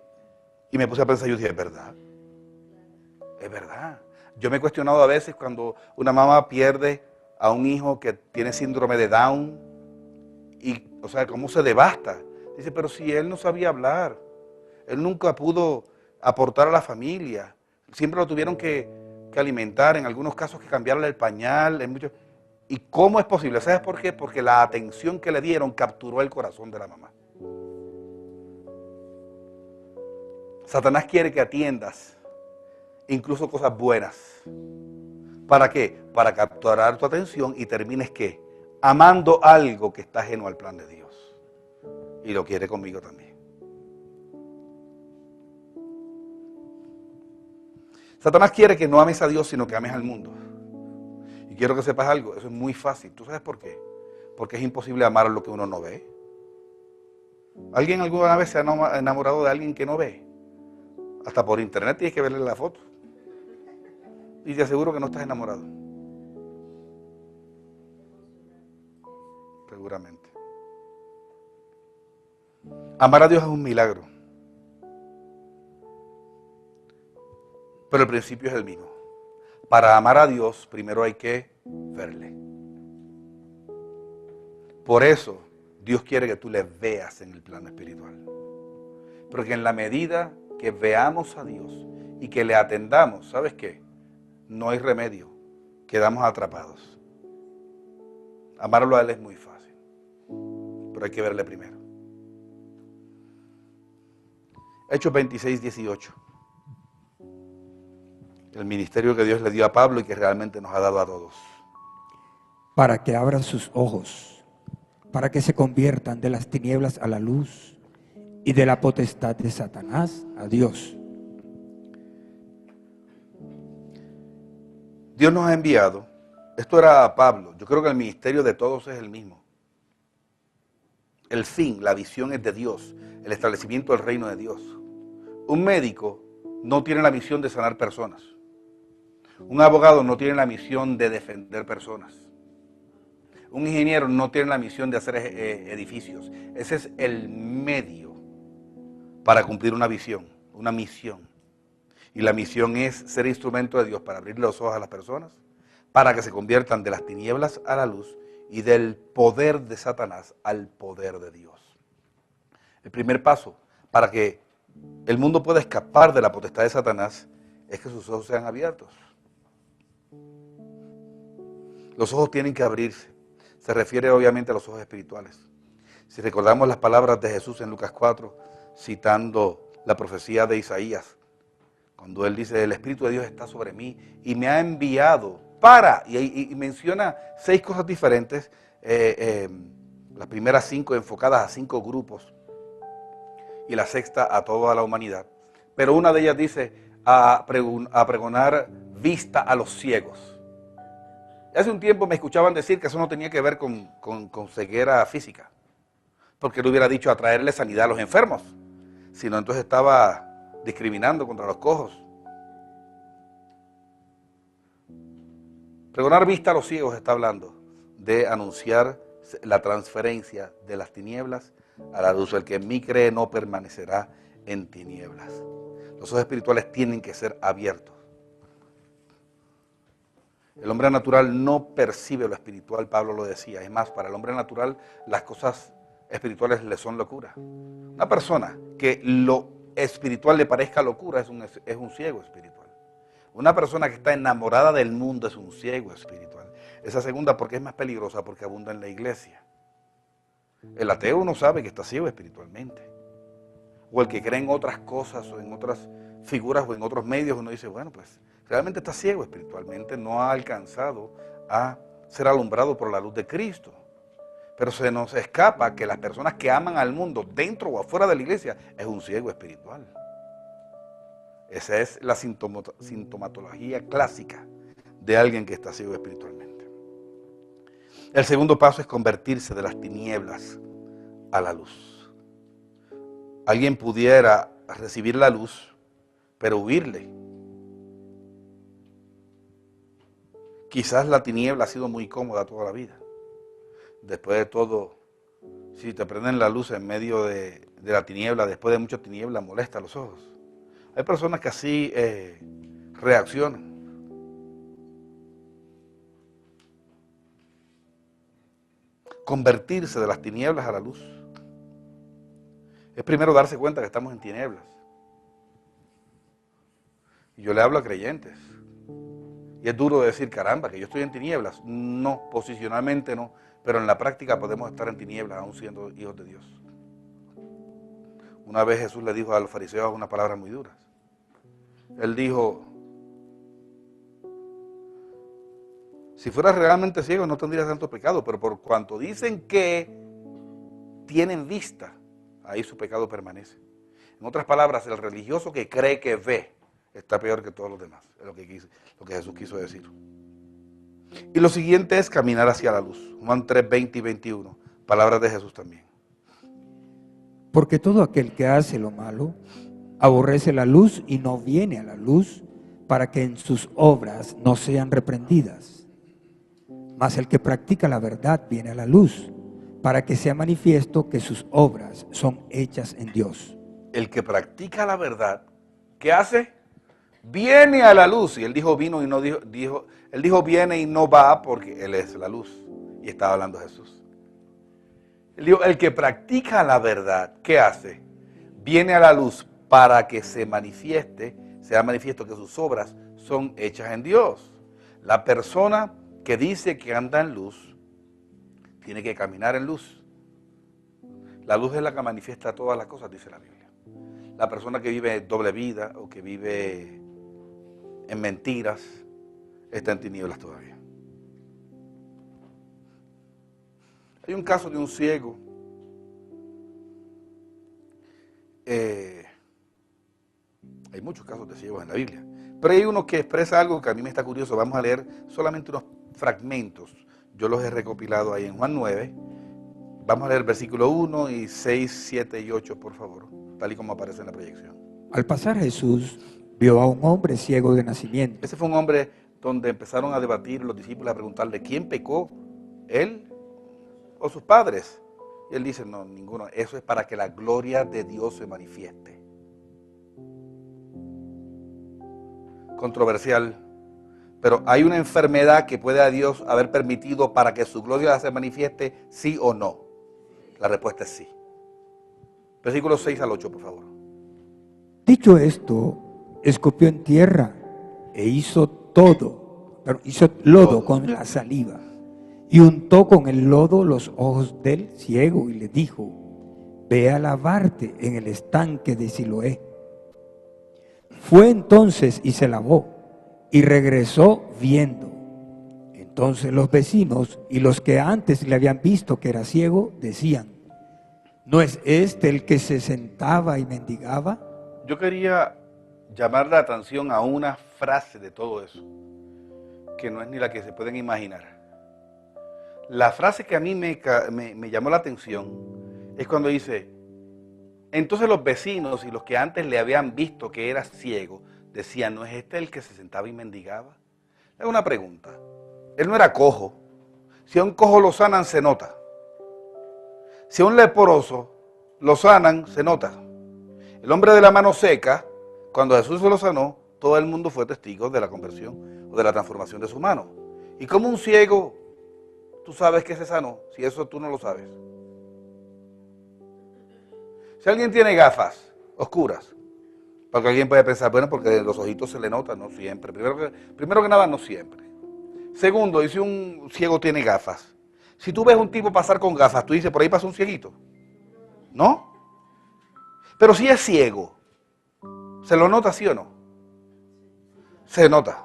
y me puse a pensar, yo dije: es verdad. Es verdad. Yo me he cuestionado a veces cuando una mamá pierde a un hijo que tiene síndrome de Down, y, o sea, cómo se devasta. Dice: pero si él no sabía hablar, él nunca pudo aportar a la familia, siempre lo tuvieron que alimentar, en algunos casos que cambiarle el pañal, en muchos. ¿Y cómo es posible? ¿Sabes por qué? Porque la atención que le dieron capturó el corazón de la mamá. Satanás quiere que atiendas incluso cosas buenas. ¿Para qué? Para capturar tu atención y termines, ¿qué? Amando algo que está ajeno al plan de Dios. Y lo quiere conmigo también. Satanás quiere que no ames a Dios, sino que ames al mundo. Y quiero que sepas algo, eso es muy fácil. ¿Tú sabes por qué? Porque es imposible amar lo que uno no ve. ¿Alguien alguna vez se ha enamorado de alguien que no ve? Hasta por internet tienes que verle la foto. Y te aseguro que no estás enamorado. Seguramente. Amar a Dios es un milagro. pero el principio es el mismo. Para amar a Dios, primero hay que verle. Por eso, Dios quiere que tú le veas en el plano espiritual. Porque en la medida que veamos a Dios y que le atendamos, ¿sabes qué? No hay remedio, quedamos atrapados. Amarlo a Él es muy fácil, pero hay que verle primero. Hechos 26, 18. El ministerio que Dios le dio a Pablo y que realmente nos ha dado a todos. Para que abran sus ojos, para que se conviertan de las tinieblas a la luz y de la potestad de Satanás a Dios. Dios nos ha enviado, esto era a Pablo, yo creo que el ministerio de todos es el mismo. El fin, la visión es de Dios, el establecimiento del reino de Dios. Un médico no tiene la misión de sanar personas. Un abogado no tiene la misión de defender personas. Un ingeniero no tiene la misión de hacer edificios. Ese es el medio para cumplir una visión, una misión. Y la misión es ser instrumento de Dios para abrir los ojos a las personas, para que se conviertan de las tinieblas a la luz y del poder de Satanás al poder de Dios. El primer paso para que el mundo pueda escapar de la potestad de Satanás es que sus ojos sean abiertos. Los ojos tienen que abrirse. Se refiere obviamente a los ojos espirituales. Si recordamos las palabras de Jesús en Lucas 4, citando la profecía de Isaías, cuando él dice, el Espíritu de Dios está sobre mí y me ha enviado para, y menciona 6 cosas diferentes, las primeras 5 enfocadas a 5 grupos y la sexta a toda la humanidad. Pero una de ellas dice, a pregonar vista a los ciegos. Hace un tiempo me escuchaban decir que eso no tenía que ver con ceguera física, porque él hubiera dicho a traerle sanidad a los enfermos, sino entonces estaba discriminando contra los cojos. Pregonar vista a los ciegos está hablando de anunciar la transferencia de las tinieblas a la luz. El que en mí cree no permanecerá en tinieblas. Los ojos espirituales tienen que ser abiertos. El hombre natural no percibe lo espiritual, Pablo lo decía. Es más, para el hombre natural las cosas espirituales le son locura. Una persona que lo espiritual le parezca locura es un ciego espiritual. Una persona que está enamorada del mundo es un ciego espiritual. Esa segunda porque es más peligrosa, porque abunda en la iglesia. El ateo no sabe que está ciego espiritualmente. O el que cree en otras cosas o en otras figuras o en otros medios, uno dice, bueno, pues realmente está ciego espiritualmente, no ha alcanzado a ser alumbrado por la luz de Cristo. Pero se nos escapa que las personas que aman al mundo, dentro o afuera de la iglesia, es un ciego espiritual. Esa es la sintomatología clásica de alguien que está ciego espiritualmente. El segundo paso es convertirse de las tinieblas a la luz. Alguien pudiera recibir la luz, pero huirle. Quizás la tiniebla ha sido muy cómoda toda la vida. Después de todo, si te prenden la luz en medio de la tiniebla, después de mucha tiniebla, molesta los ojos. Hay personas que así reaccionan. Convertirse de las tinieblas a la luz es primero darse cuenta que estamos en tinieblas. Y yo le hablo a creyentes. Y es duro decir, caramba, que yo estoy en tinieblas. No, posicionalmente no, pero en la práctica podemos estar en tinieblas aún siendo hijos de Dios. Una vez Jesús le dijo a los fariseos unas palabras muy duras. Él dijo, si fueras realmente ciego no tendrías tanto pecado, pero por cuanto dicen que tienen vista, ahí su pecado permanece. En otras palabras, el religioso que cree que ve está peor que todos los demás, es lo que Jesús quiso decir. Y lo siguiente es caminar hacia la luz. Juan 3, 20 y 21, palabras de Jesús también. Porque todo aquel que hace lo malo aborrece la luz y no viene a la luz para que en sus obras no sean reprendidas. Mas el que practica la verdad viene a la luz para que sea manifiesto que sus obras son hechas en Dios. El que practica la verdad, ¿qué hace? viene a la luz. Y él dijo vino y no dijo, él dijo viene y no va porque él es la luz. Y estaba hablando Jesús. Él dijo, el que practica la verdad, ¿qué hace? Viene a la luz para que se manifieste, sea manifiesto que sus obras son hechas en Dios. La persona que dice que anda en luz, tiene que caminar en luz. La luz es la que manifiesta todas las cosas, dice la Biblia. La persona que vive doble vida o que vive en mentiras, está en tinieblas todavía. Hay un caso de un ciego. Hay muchos casos de ciegos en la Biblia. Pero hay uno que expresa algo que a mí me está curioso. Vamos a leer solamente unos fragmentos. Yo los he recopilado ahí en Juan 9. Vamos a leer versículo 1 y 6, 7 y 8, por favor, tal y como aparece en la proyección. Al pasar Jesús vio a un hombre ciego de nacimiento. Ese fue un hombre donde empezaron a debatir los discípulos, a preguntarle, ¿quién pecó? ¿Él o sus padres? Y él dice, no, ninguno. Eso es para que la gloria de Dios se manifieste. Controversial. Pero hay una enfermedad que puede a Dios haber permitido para que su gloria se manifieste, sí o no. La respuesta es sí. Versículos 6 al 8, por favor. Dicho esto, escupió en tierra e hizo lodo con la saliva y untó con el lodo los ojos del ciego y le dijo, ve a lavarte en el estanque de Siloé. Fue entonces y se lavó y regresó viendo. Entonces los vecinos y los que antes le habían visto que era ciego decían, ¿no es este el que se sentaba y mendigaba? Yo quería llamar la atención a una frase de todo eso, que no es ni la que se pueden imaginar. La frase que a mí me llamó la atención es cuando dice, entonces los vecinos y los que antes le habían visto que era ciego, decían, ¿no es este el que se sentaba y mendigaba? Le hago una pregunta. Él no era cojo. Si a un cojo lo sanan, se nota. Si a un leproso lo sanan, se nota. El hombre de la mano seca, cuando Jesús se lo sanó, todo el mundo fue testigo de la conversión o de la transformación de su mano. Y como un ciego, tú sabes que se sanó, si eso tú no lo sabes. Si alguien tiene gafas oscuras, porque alguien puede pensar, bueno, porque los ojitos se le notan, no siempre. Primero que nada, no siempre. Segundo, y si un ciego tiene gafas, si tú ves un tipo pasar con gafas, tú dices, por ahí pasa un cieguito. ¿No? Pero si es ciego, ¿se lo nota sí o no? Se nota.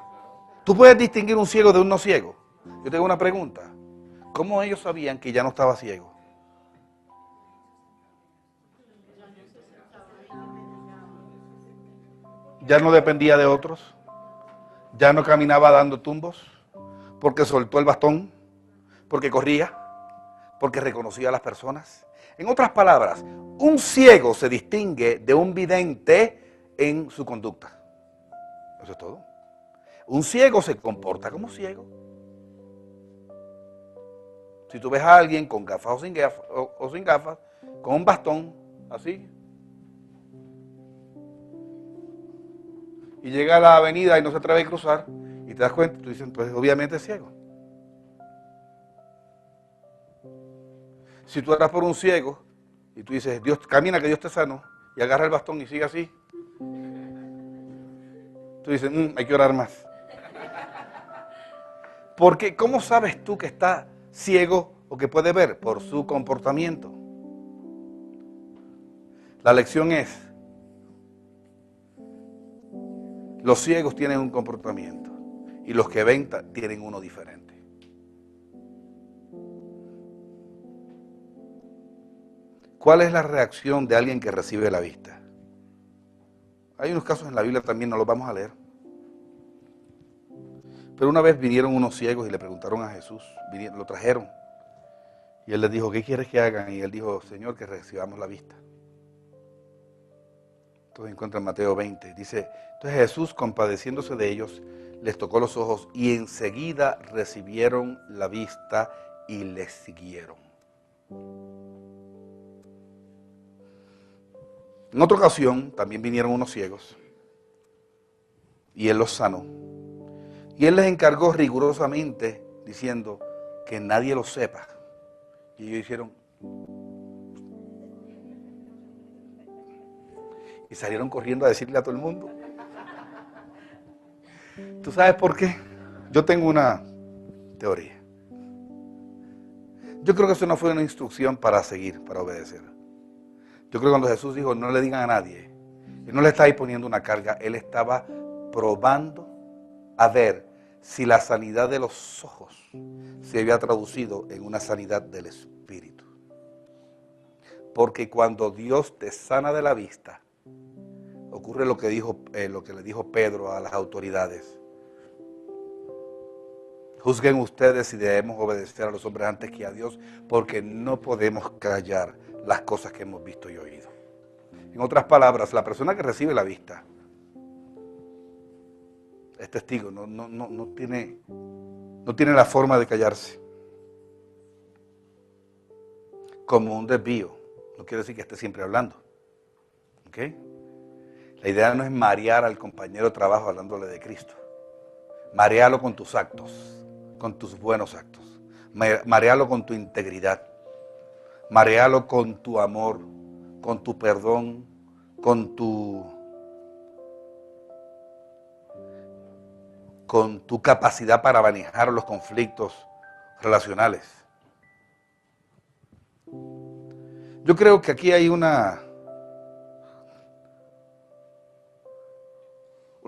¿Tú puedes distinguir un ciego de un no ciego? Yo tengo una pregunta. ¿Cómo ellos sabían que ya no estaba ciego? Ya no dependía de otros. Ya no caminaba dando tumbos. Porque soltó el bastón. Porque corría. Porque reconocía a las personas. En otras palabras, un ciego se distingue de un vidente en su conducta. Eso es todo. Un ciego se comporta como ciego. Si tú ves a alguien con gafas o sin gafas, con un bastón, así, y llega a la avenida y no se atreve a cruzar, y te das cuenta, tú dices, pues obviamente es ciego. Si tú eras por un ciego, y tú dices, Dios, camina que Dios te sanó, y agarra el bastón y sigue así, tú dices, hay que orar más. Porque, ¿cómo sabes tú que está ciego o que puede ver? Por su comportamiento. La lección es, los ciegos tienen un comportamiento y los que ven tienen uno diferente. ¿Cuál es la reacción de alguien que recibe la vista? Hay unos casos en la Biblia también, no los vamos a leer. Pero una vez vinieron unos ciegos y le preguntaron a Jesús, lo trajeron. Y él les dijo, ¿qué quieres que hagan? Y él dijo, Señor, que recibamos la vista. Entonces encuentra en Mateo 20. Dice, entonces Jesús, compadeciéndose de ellos, les tocó los ojos y enseguida recibieron la vista y les siguieron. En otra ocasión también vinieron unos ciegos y Él los sanó. Y Él les encargó rigurosamente, diciendo que nadie lo sepa. Y ellos hicieron... y salieron corriendo a decirle a todo el mundo. ¿Tú sabes por qué? Yo tengo una teoría. Yo creo que eso no fue una instrucción para seguir, para obedecer. Yo creo que cuando Jesús dijo, no le digan a nadie, Él no le estaba ahí poniendo una carga, Él estaba probando a ver si la sanidad de los ojos se había traducido en una sanidad del espíritu. Porque cuando Dios te sana de la vista, ocurre lo que le dijo Pedro a las autoridades. Juzguen ustedes si debemos obedecer a los hombres antes que a Dios, porque no podemos callar las cosas que hemos visto y oído. En otras palabras, la persona que recibe la vista es testigo, no tiene la forma de callarse. Como un desvío, no quiere decir que esté siempre hablando. ¿Ok? La idea no es marear al compañero de trabajo hablándole de Cristo. Marealo con tus actos, con tus buenos actos. Marealo con tu integridad. Marealo con tu amor, con tu perdón, con tu capacidad para manejar los conflictos relacionales. Yo creo que aquí hay una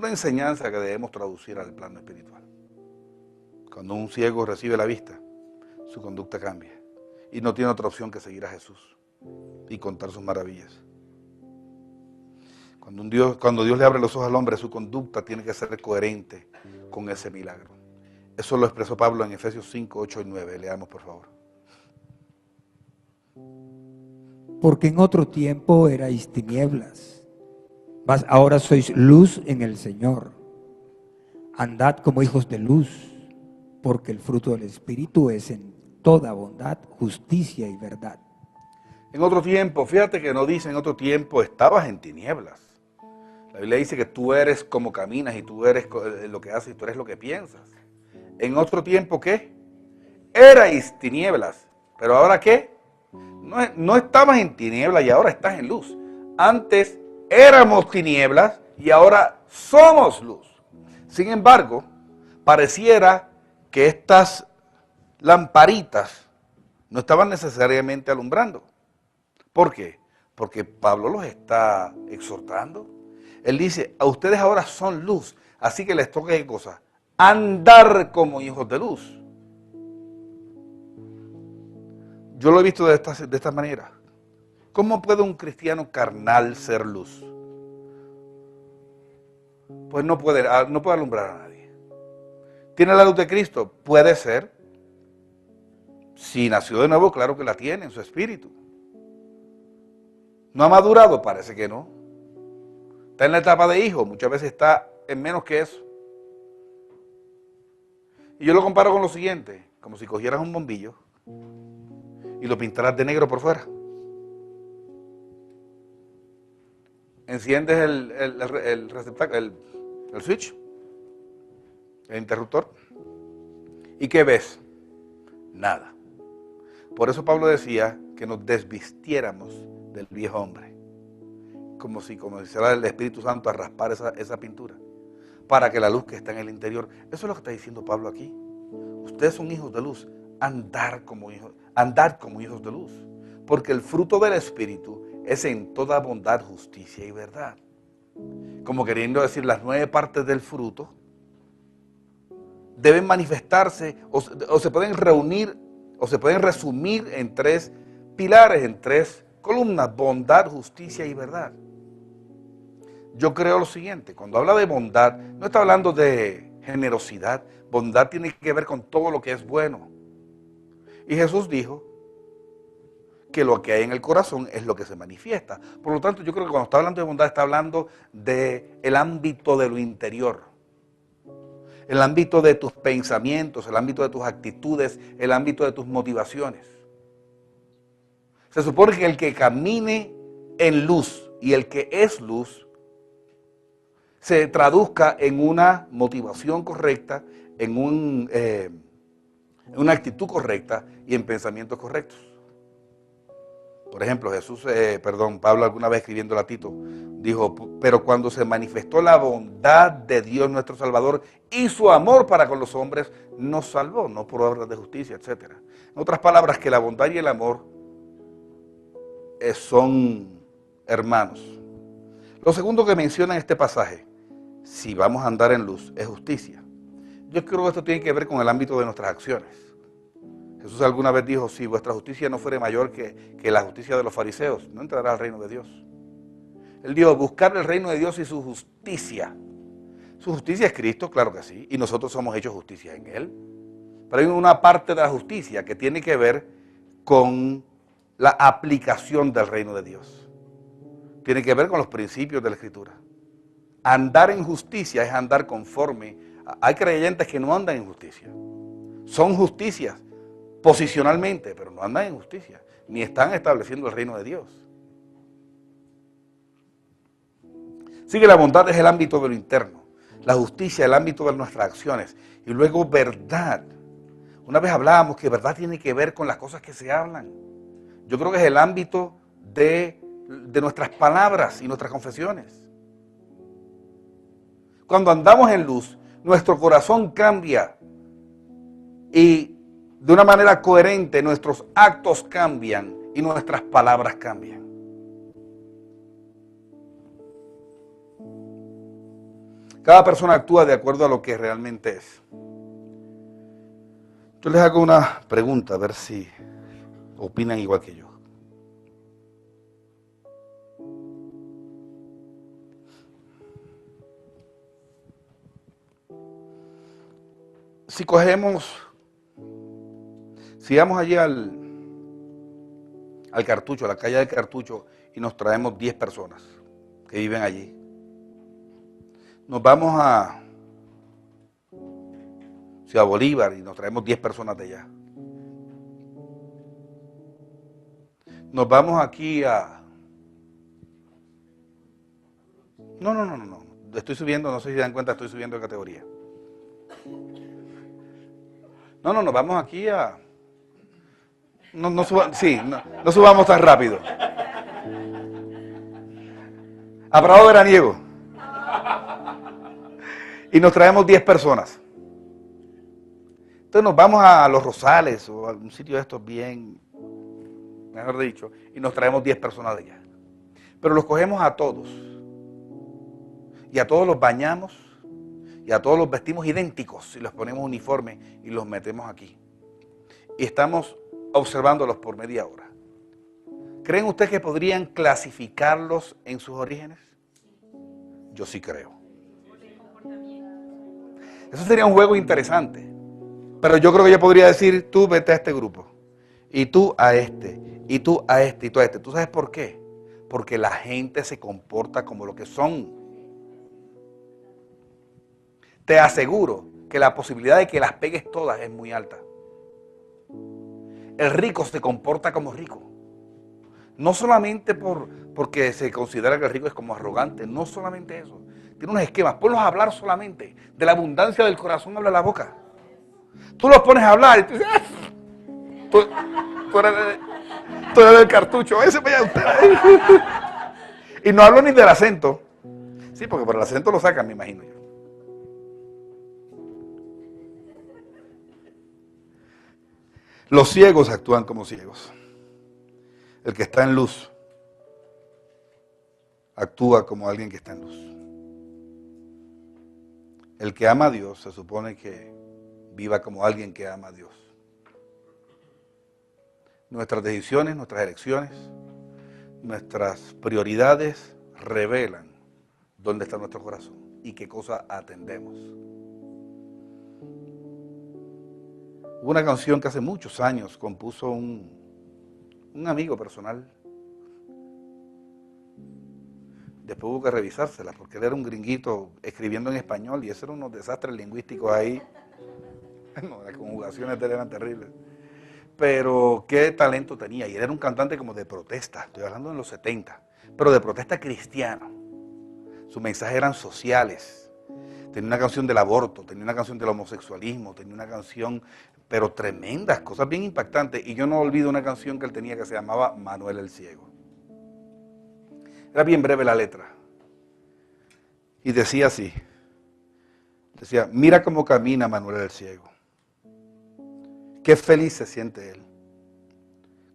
enseñanza que debemos traducir al plano espiritual. Cuando un ciego recibe la vista, su conducta cambia y no tiene otra opción que seguir a Jesús y contar sus maravillas. Cuando Dios le abre los ojos al hombre, su conducta tiene que ser coherente con ese milagro. Eso lo expresó Pablo en Efesios 5, 8 y 9. Leamos, por favor. Porque en otro tiempo erais tinieblas, mas ahora sois luz en el Señor. Andad como hijos de luz, porque el fruto del Espíritu es en toda bondad, justicia y verdad. En otro tiempo, fíjate que no dice en otro tiempo estabas en tinieblas. La Biblia dice que tú eres como caminas y tú eres lo que haces y tú eres lo que piensas. En otro tiempo, ¿qué? Erais tinieblas. ¿Pero ahora qué? No estabas en tinieblas y ahora estás en luz. Antes éramos tinieblas y ahora somos luz. Sin embargo, pareciera que estas lamparitas no estaban necesariamente alumbrando. ¿Por qué? Porque Pablo los está exhortando. Él dice, a ustedes ahora son luz, así que les toca ¿qué cosa? Andar como hijos de luz. Yo lo he visto de esta manera. ¿Cómo puede un cristiano carnal ser luz? Pues no puede alumbrar a nadie. ¿Tiene la luz de Cristo? Puede ser. Si nació de nuevo, claro que la tiene en su espíritu. ¿No ha madurado? Parece que no. Está en la etapa de hijo, muchas veces está en menos que eso. Y yo lo comparo con lo siguiente, como si cogieras un bombillo y lo pintaras de negro por fuera. Enciendes el receptáculo, el switch, el interruptor, ¿y qué ves? Nada. Por eso Pablo decía que nos desvistiéramos del viejo hombre, como si comenzara el Espíritu Santo a raspar esa pintura, para que la luz que está en el interior, eso es lo que está diciendo Pablo aquí. Ustedes son hijos de luz, andar como hijos de luz, porque el fruto del Espíritu es en toda bondad, justicia y verdad. Como queriendo decir, las 9 partes del fruto deben manifestarse o se pueden reunir o se pueden resumir en 3 pilares, en 3 columnas: bondad, justicia y verdad. Yo creo lo siguiente, cuando habla de bondad, no está hablando de generosidad. Bondad tiene que ver con todo lo que es bueno. Y Jesús dijo que lo que hay en el corazón es lo que se manifiesta. Por lo tanto, yo creo que cuando está hablando de bondad, está hablando del ámbito de lo interior. El ámbito de tus pensamientos, el ámbito de tus actitudes, el ámbito de tus motivaciones. Se supone que el que camine en luz y el que es luz, se traduzca en una motivación correcta, en una actitud correcta y en pensamientos correctos. Por ejemplo, Pablo alguna vez escribiendo a Tito, dijo, pero cuando se manifestó la bondad de Dios nuestro Salvador y su amor para con los hombres, nos salvó, no por obras de justicia, etc. En otras palabras, que la bondad y el amor son hermanos. Lo segundo que menciona en este pasaje, si vamos a andar en luz, es justicia. Yo creo que esto tiene que ver con el ámbito de nuestras acciones. Jesús alguna vez dijo, si vuestra justicia no fuere mayor que la justicia de los fariseos, no entrará al reino de Dios. Él dijo, buscar el reino de Dios y su justicia. Su justicia es Cristo, claro que sí, y nosotros somos hechos justicia en Él. Pero hay una parte de la justicia que tiene que ver con la aplicación del reino de Dios. Tiene que ver con los principios de la Escritura. Andar en justicia es andar conforme. Hay creyentes que no andan en justicia. Son justicias posicionalmente, pero no andan en justicia, ni están estableciendo el reino de Dios. Así que la bondad es el ámbito de lo interno, la justicia el ámbito de nuestras acciones, y luego verdad. Una vez hablábamos que verdad tiene que ver con las cosas que se hablan. Yo creo que es el ámbito de nuestras palabras y nuestras confesiones. Cuando andamos en luz, nuestro corazón cambia y de una manera coherente nuestros actos cambian y nuestras palabras cambian. Cada persona actúa de acuerdo a lo que realmente es. Yo les hago una pregunta, a ver si opinan igual que yo. Si vamos allí al Cartucho, a la calle del Cartucho, y nos traemos 10 personas que viven allí. Nos vamos a Ciudad Bolívar y nos traemos 10 personas de allá. Nos vamos aquí a... No. Estoy subiendo, no sé si se dan cuenta, estoy subiendo de categoría. Nos vamos aquí a... No subamos tan rápido. A Prado Veraniego. Y nos traemos 10 personas. Entonces nos vamos a Los Rosales o a un sitio de estos bien, mejor dicho, y nos traemos 10 personas de allá. Pero los cogemos a todos. Y a todos los bañamos y a todos los vestimos idénticos y los ponemos uniformes y los metemos aquí. Y estamos observándolos por media hora. ¿Creen ustedes que podrían clasificarlos en sus orígenes? Yo sí creo. Eso sería un juego interesante. Pero yo creo que yo podría decir, tú vete a este grupo, y tú a este, y tú a este, y tú a este. ¿Tú sabes por qué? Porque la gente se comporta como lo que son. Te aseguro que la posibilidad de que las pegues todas es muy alta. El rico se comporta como rico. No solamente porque se considera que el rico es como arrogante, no solamente eso. Tiene unos esquemas, ponlos a hablar solamente. De la abundancia del corazón habla la boca. Tú los pones a hablar y tú dices, tú eres del Cartucho, ese vaya usted. Y no hablo ni del acento. Sí, porque por el acento lo sacan, me imagino yo. Los ciegos actúan como ciegos. El que está en luz actúa como alguien que está en luz. El que ama a Dios se supone que viva como alguien que ama a Dios. Nuestras decisiones, nuestras elecciones, nuestras prioridades revelan dónde está nuestro corazón y qué cosa atendemos. Hubo una canción que hace muchos años compuso un amigo personal. Después hubo que revisársela porque él era un gringuito escribiendo en español y eso eran unos desastres lingüísticos ahí. No, las conjugaciones de él eran terribles. Pero qué talento tenía. Y él era un cantante como de protesta. Estoy hablando de los 70. Pero de protesta cristiana. Sus mensajes eran sociales. Tenía una canción del aborto, tenía una canción del homosexualismo, tenía una canción, pero tremendas, cosas bien impactantes. Y yo no olvido una canción que él tenía que se llamaba Manuel el Ciego. Era bien breve la letra. Y decía así, decía, mira cómo camina Manuel el Ciego. Qué feliz se siente él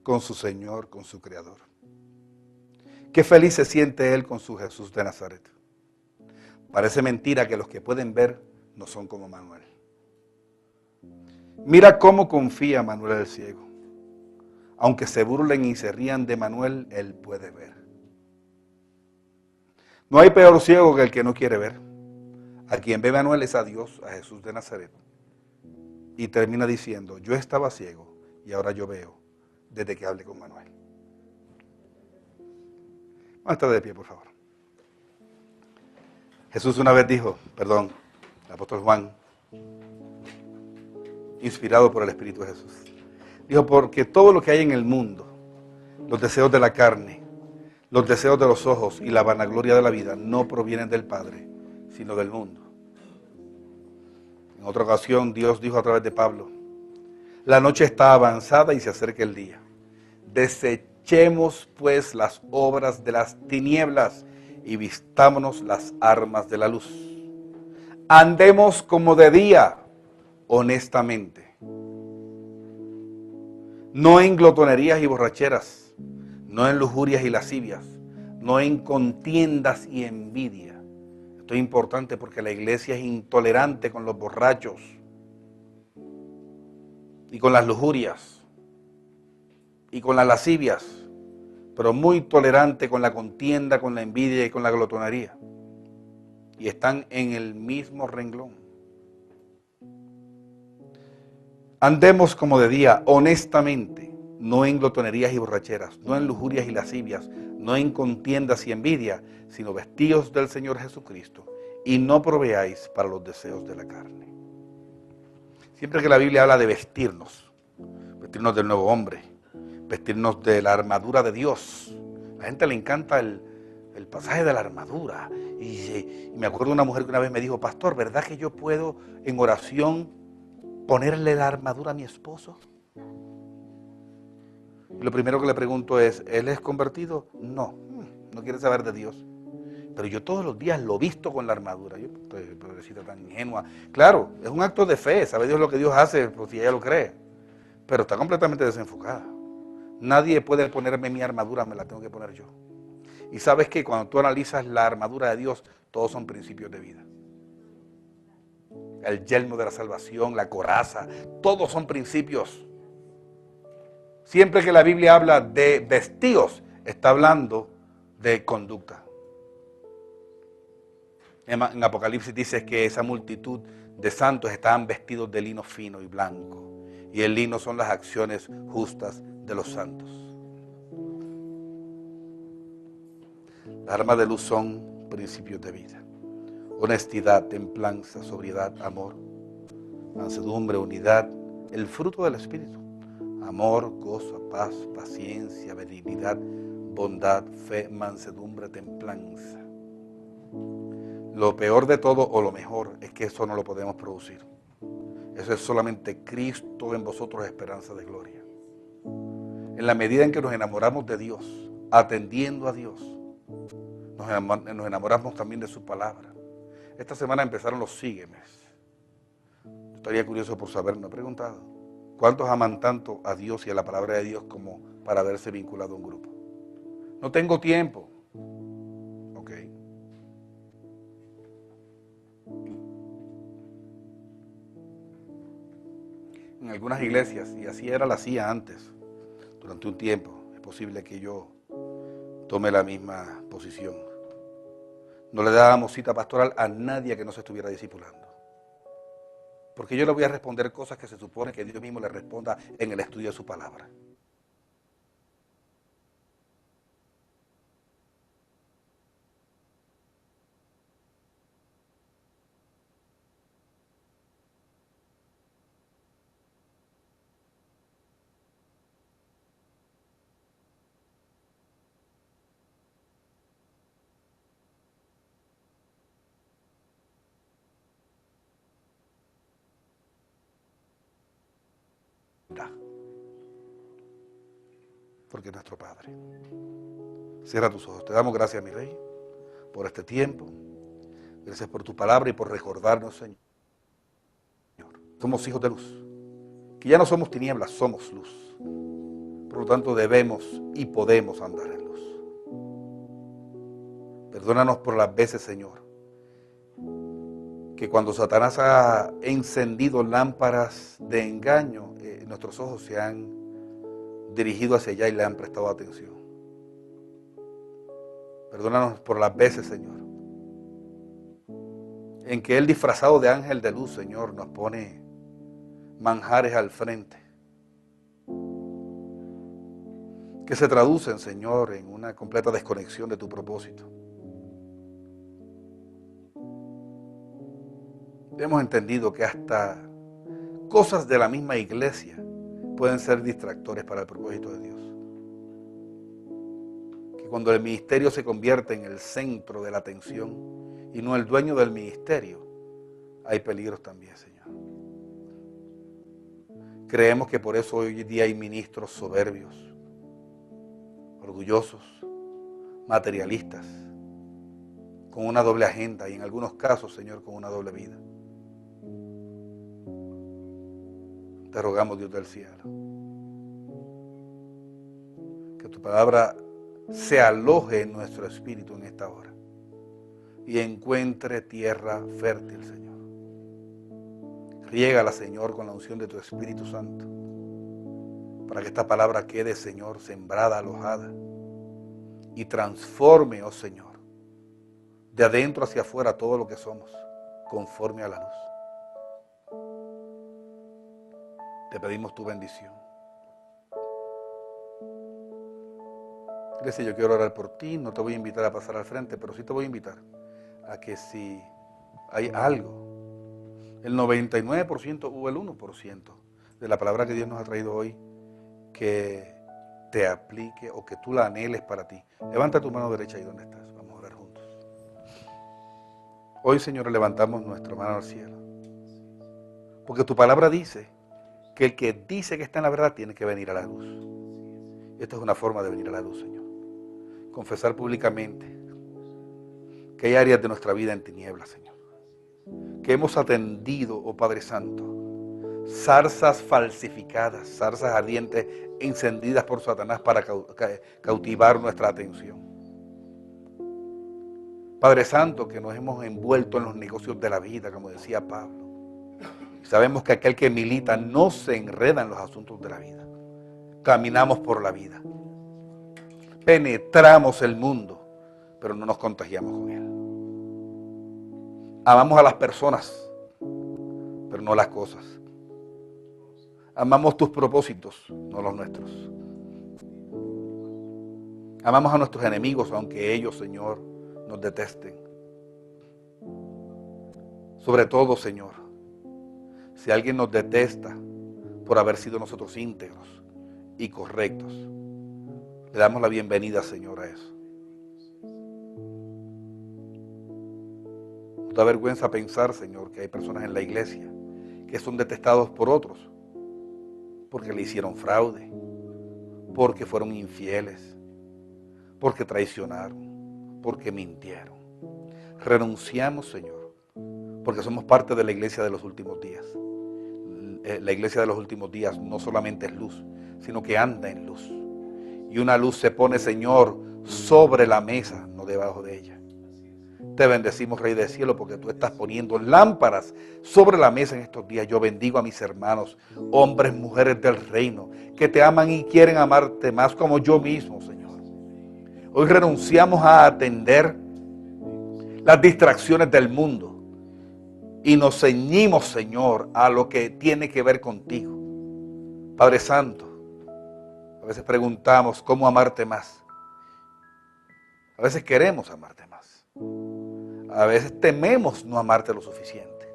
con su Señor, con su Creador. Qué feliz se siente él con su Jesús de Nazaret. Parece mentira que los que pueden ver no son como Manuel. Mira cómo confía Manuel el Ciego. Aunque se burlen y se rían de Manuel, él puede ver. No hay peor ciego que el que no quiere ver. A quien ve Manuel es a Dios, a Jesús de Nazaret. Y termina diciendo, yo estaba ciego y ahora yo veo desde que hablé con Manuel. Vamos a estar de pie, por favor. Jesús una vez dijo, el apóstol Juan, inspirado por el Espíritu de Jesús, dijo, porque todo lo que hay en el mundo, los deseos de la carne, los deseos de los ojos y la vanagloria de la vida no provienen del Padre, sino del mundo. En otra ocasión Dios dijo a través de Pablo, la noche está avanzada y se acerca el día. Desechemos pues las obras de las tinieblas y vistámonos las armas de la luz. Andemos como de día, honestamente. No en glotonerías y borracheras, no en lujurias y lascivias, no en contiendas y envidia. Esto es importante porque la iglesia es intolerante con los borrachos y con las lujurias y con las lascivias, pero muy tolerante con la contienda, con la envidia y con la glotonería. Y están en el mismo renglón. Andemos como de día, honestamente, no en glotonerías y borracheras, no en lujurias y lascivias, no en contiendas y envidia, sino vestidos del Señor Jesucristo, y no proveáis para los deseos de la carne. Siempre que la Biblia habla de vestirnos del nuevo hombre, vestirnos de la armadura de Dios, a la gente le encanta el pasaje de la armadura. Y me acuerdo de una mujer que una vez me dijo, pastor, ¿verdad que yo puedo en oración ponerle la armadura a mi esposo? Y lo primero que le pregunto es, ¿él es convertido? No, no quiere saber de Dios. Pero yo todos los días lo visto con la armadura. Yo, pobrecita tan ingenua. Claro, es un acto de fe, sabe Dios lo que Dios hace, pues si ella lo cree. Pero está completamente desenfocada. Nadie puede ponerme mi armadura, me la tengo que poner yo. Y sabes que cuando tú analizas la armadura de Dios, todos son principios de vida. El yelmo de la salvación, la coraza, todos son principios. Siempre que la Biblia habla de vestidos, está hablando de conducta. En Apocalipsis dice que esa multitud de santos estaban vestidos de lino fino y blanco. Y el lino son las acciones justas de los santos. Las armas de luz son principios de vida. Honestidad, templanza, sobriedad, amor, mansedumbre, unidad, el fruto del Espíritu. Amor, gozo, paz, paciencia, benignidad, bondad, fe, mansedumbre, templanza. Lo peor de todo, o lo mejor, es que eso no lo podemos producir. Eso es solamente Cristo en vosotros, esperanza de gloria. En la medida en que nos enamoramos de Dios, atendiendo a Dios, nos enamoramos también de su palabra. Esta semana empezaron los síguemes. Yo estaría curioso por saber, me he preguntado, ¿cuántos aman tanto a Dios y a la palabra de Dios como para haberse vinculado a un grupo? No tengo tiempo. Ok. En algunas iglesias, y así era la hacía antes, durante un tiempo, es posible que yo tome la misma posición. No le dábamos cita pastoral a nadie que no se estuviera discipulando. Porque yo le voy a responder cosas que se supone que Dios mismo le responda en el estudio de su palabra. porque es nuestro Padre. Cierra tus ojos. Te damos gracias, mi Rey, por este tiempo. Gracias por tu palabra y por recordarnos, Señor. Somos hijos de luz. Que ya no somos tinieblas, somos luz. Por lo tanto, debemos y podemos andar en luz. Perdónanos por las veces, Señor, que cuando Satanás ha encendido lámparas de engaño, nuestros ojos se han dirigido hacia allá y le han prestado atención. Perdónanos por las veces, Señor, en que Él, disfrazado de ángel de luz, Señor, nos pone manjares al frente, que se traducen, Señor, en una completa desconexión de tu propósito. Hemos entendido que hasta cosas de la misma iglesia pueden ser distractores para el propósito de Dios. Que cuando el ministerio se convierte en el centro de la atención y no el dueño del ministerio, hay peligros también, Señor. Creemos que por eso hoy día hay ministros soberbios, orgullosos, materialistas, con una doble agenda y en algunos casos, Señor, con una doble vida. Te rogamos, Dios del cielo, que tu palabra se aloje en nuestro espíritu en esta hora y encuentre tierra fértil, Señor. Riégala, Señor, con la unción de tu Espíritu Santo, para que esta palabra quede, Señor, sembrada, alojada, y transforme, oh Señor, de adentro hacia afuera todo lo que somos, conforme a la luz. Te pedimos tu bendición. Iglesia, yo quiero orar por ti. No te voy a invitar a pasar al frente, pero sí te voy a invitar a que si hay algo, el 99% o el 1% de la palabra que Dios nos ha traído hoy, que te aplique o que tú la anheles para ti. Levanta tu mano derecha ahí donde estás. Vamos a orar juntos. Hoy, Señor, levantamos nuestra mano al cielo, porque tu palabra dice que el que dice que está en la verdad tiene que venir a la luz. Esta es una forma de venir a la luz, Señor. Confesar públicamente que hay áreas de nuestra vida en tinieblas, Señor, que hemos atendido, oh Padre Santo, zarzas falsificadas, zarzas ardientes encendidas por Satanás para cautivar nuestra atención. Padre Santo, que nos hemos envuelto en los negocios de la vida, como decía Pablo. Sabemos que aquel que milita no se enreda en los asuntos de la vida. Caminamos por la vida. Penetramos el mundo, pero no nos contagiamos con él. Amamos a las personas, pero no las cosas. Amamos tus propósitos, no los nuestros. Amamos a nuestros enemigos, aunque ellos, Señor, nos detesten. Sobre todo, Señor, si alguien nos detesta por haber sido nosotros íntegros y correctos, le damos la bienvenida, Señor, a eso. Nos da vergüenza pensar, Señor, que hay personas en la iglesia que son detestados por otros porque le hicieron fraude, porque fueron infieles, porque traicionaron, porque mintieron. Renunciamos, Señor, porque somos parte de la iglesia de los últimos días. La iglesia de los últimos días no solamente es luz, sino que anda en luz. Y una luz se pone, Señor, sobre la mesa, no debajo de ella. Te bendecimos, Rey del Cielo, porque tú estás poniendo lámparas sobre la mesa en estos días. Yo bendigo a mis hermanos, hombres, mujeres del reino, que te aman y quieren amarte más como yo mismo, Señor. Hoy renunciamos a atender las distracciones del mundo y nos ceñimos, Señor, a lo que tiene que ver contigo. Padre Santo, a veces preguntamos cómo amarte más. A veces queremos amarte más. A veces tememos no amarte lo suficiente.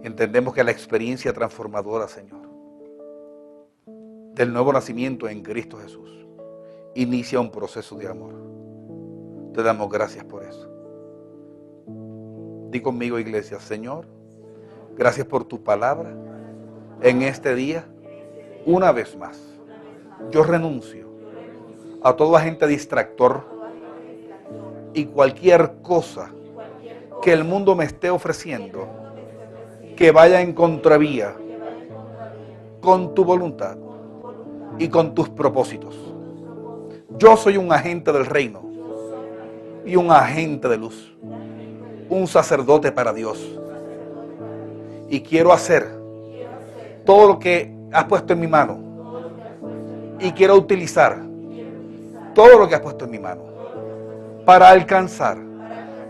Entendemos que la experiencia transformadora, Señor, del nuevo nacimiento en Cristo Jesús, inicia un proceso de amor. Te damos gracias por eso. Di conmigo, iglesia: Señor, gracias por tu palabra en este día. Una vez más, yo renuncio a todo agente distractor y cualquier cosa que el mundo me esté ofreciendo que vaya en contravía con tu voluntad y con tus propósitos. Yo soy un agente del reino y un agente de luz, un sacerdote para Dios, y quiero hacer todo lo que has puesto en mi mano y quiero utilizar todo lo que has puesto en mi mano para alcanzar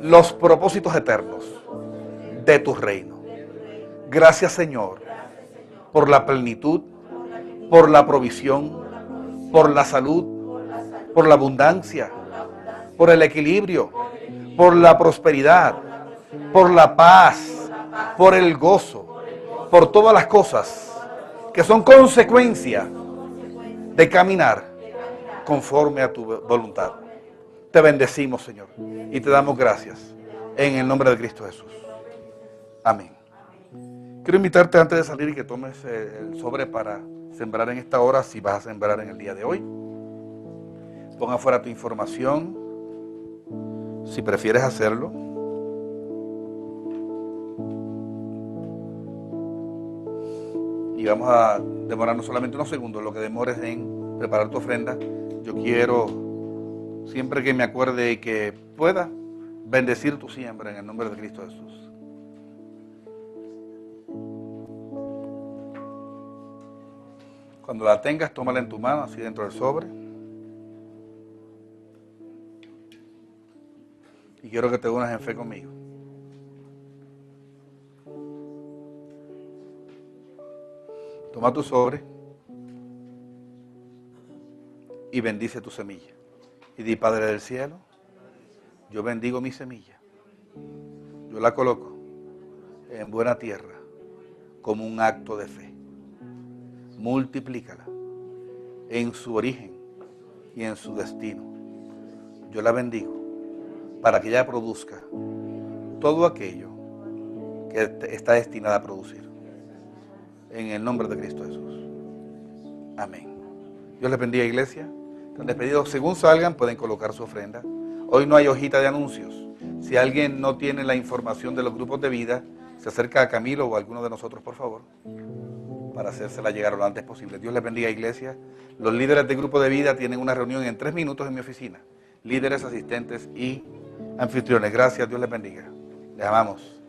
los propósitos eternos de tu reino. Gracias, Señor, por la plenitud, por la provisión, por la salud, por la abundancia, por el equilibrio, por la prosperidad, por la paz, por el gozo, por todas las cosas que son consecuencia de caminar conforme a tu voluntad. Te bendecimos, Señor, y te damos gracias en el nombre de Cristo Jesús. Amén. Quiero invitarte antes de salir y que tomes el sobre para sembrar en esta hora, si vas a sembrar en el día de hoy. Pon afuera tu información, si prefieres hacerlo. Y vamos a demorarnos solamente unos segundos, lo que demores en preparar tu ofrenda. Yo quiero, siempre que me acuerde y que pueda, bendecir tu siembra en el nombre de Cristo Jesús. Cuando la tengas, tómala en tu mano, así dentro del sobre. Y quiero que te unas en fe conmigo. Toma tu sobre y bendice tu semilla. Y di: Padre del cielo, yo bendigo mi semilla. Yo la coloco en buena tierra como un acto de fe. Multiplícala en su origen y en su destino. Yo la bendigo para que ella produzca todo aquello que está destinada a producir. En el nombre de Cristo Jesús. Amén. Dios les bendiga, iglesia. Están despedidos. Según salgan, pueden colocar su ofrenda. Hoy no hay hojita de anuncios. Si alguien no tiene la información de los grupos de vida, se acerca a Camilo o a alguno de nosotros, por favor, para hacérsela llegar lo antes posible. Dios les bendiga, iglesia. Los líderes del grupo de vida tienen una reunión en 3 minutos en mi oficina. Líderes, asistentes y anfitriones. Gracias. Dios les bendiga. Les amamos.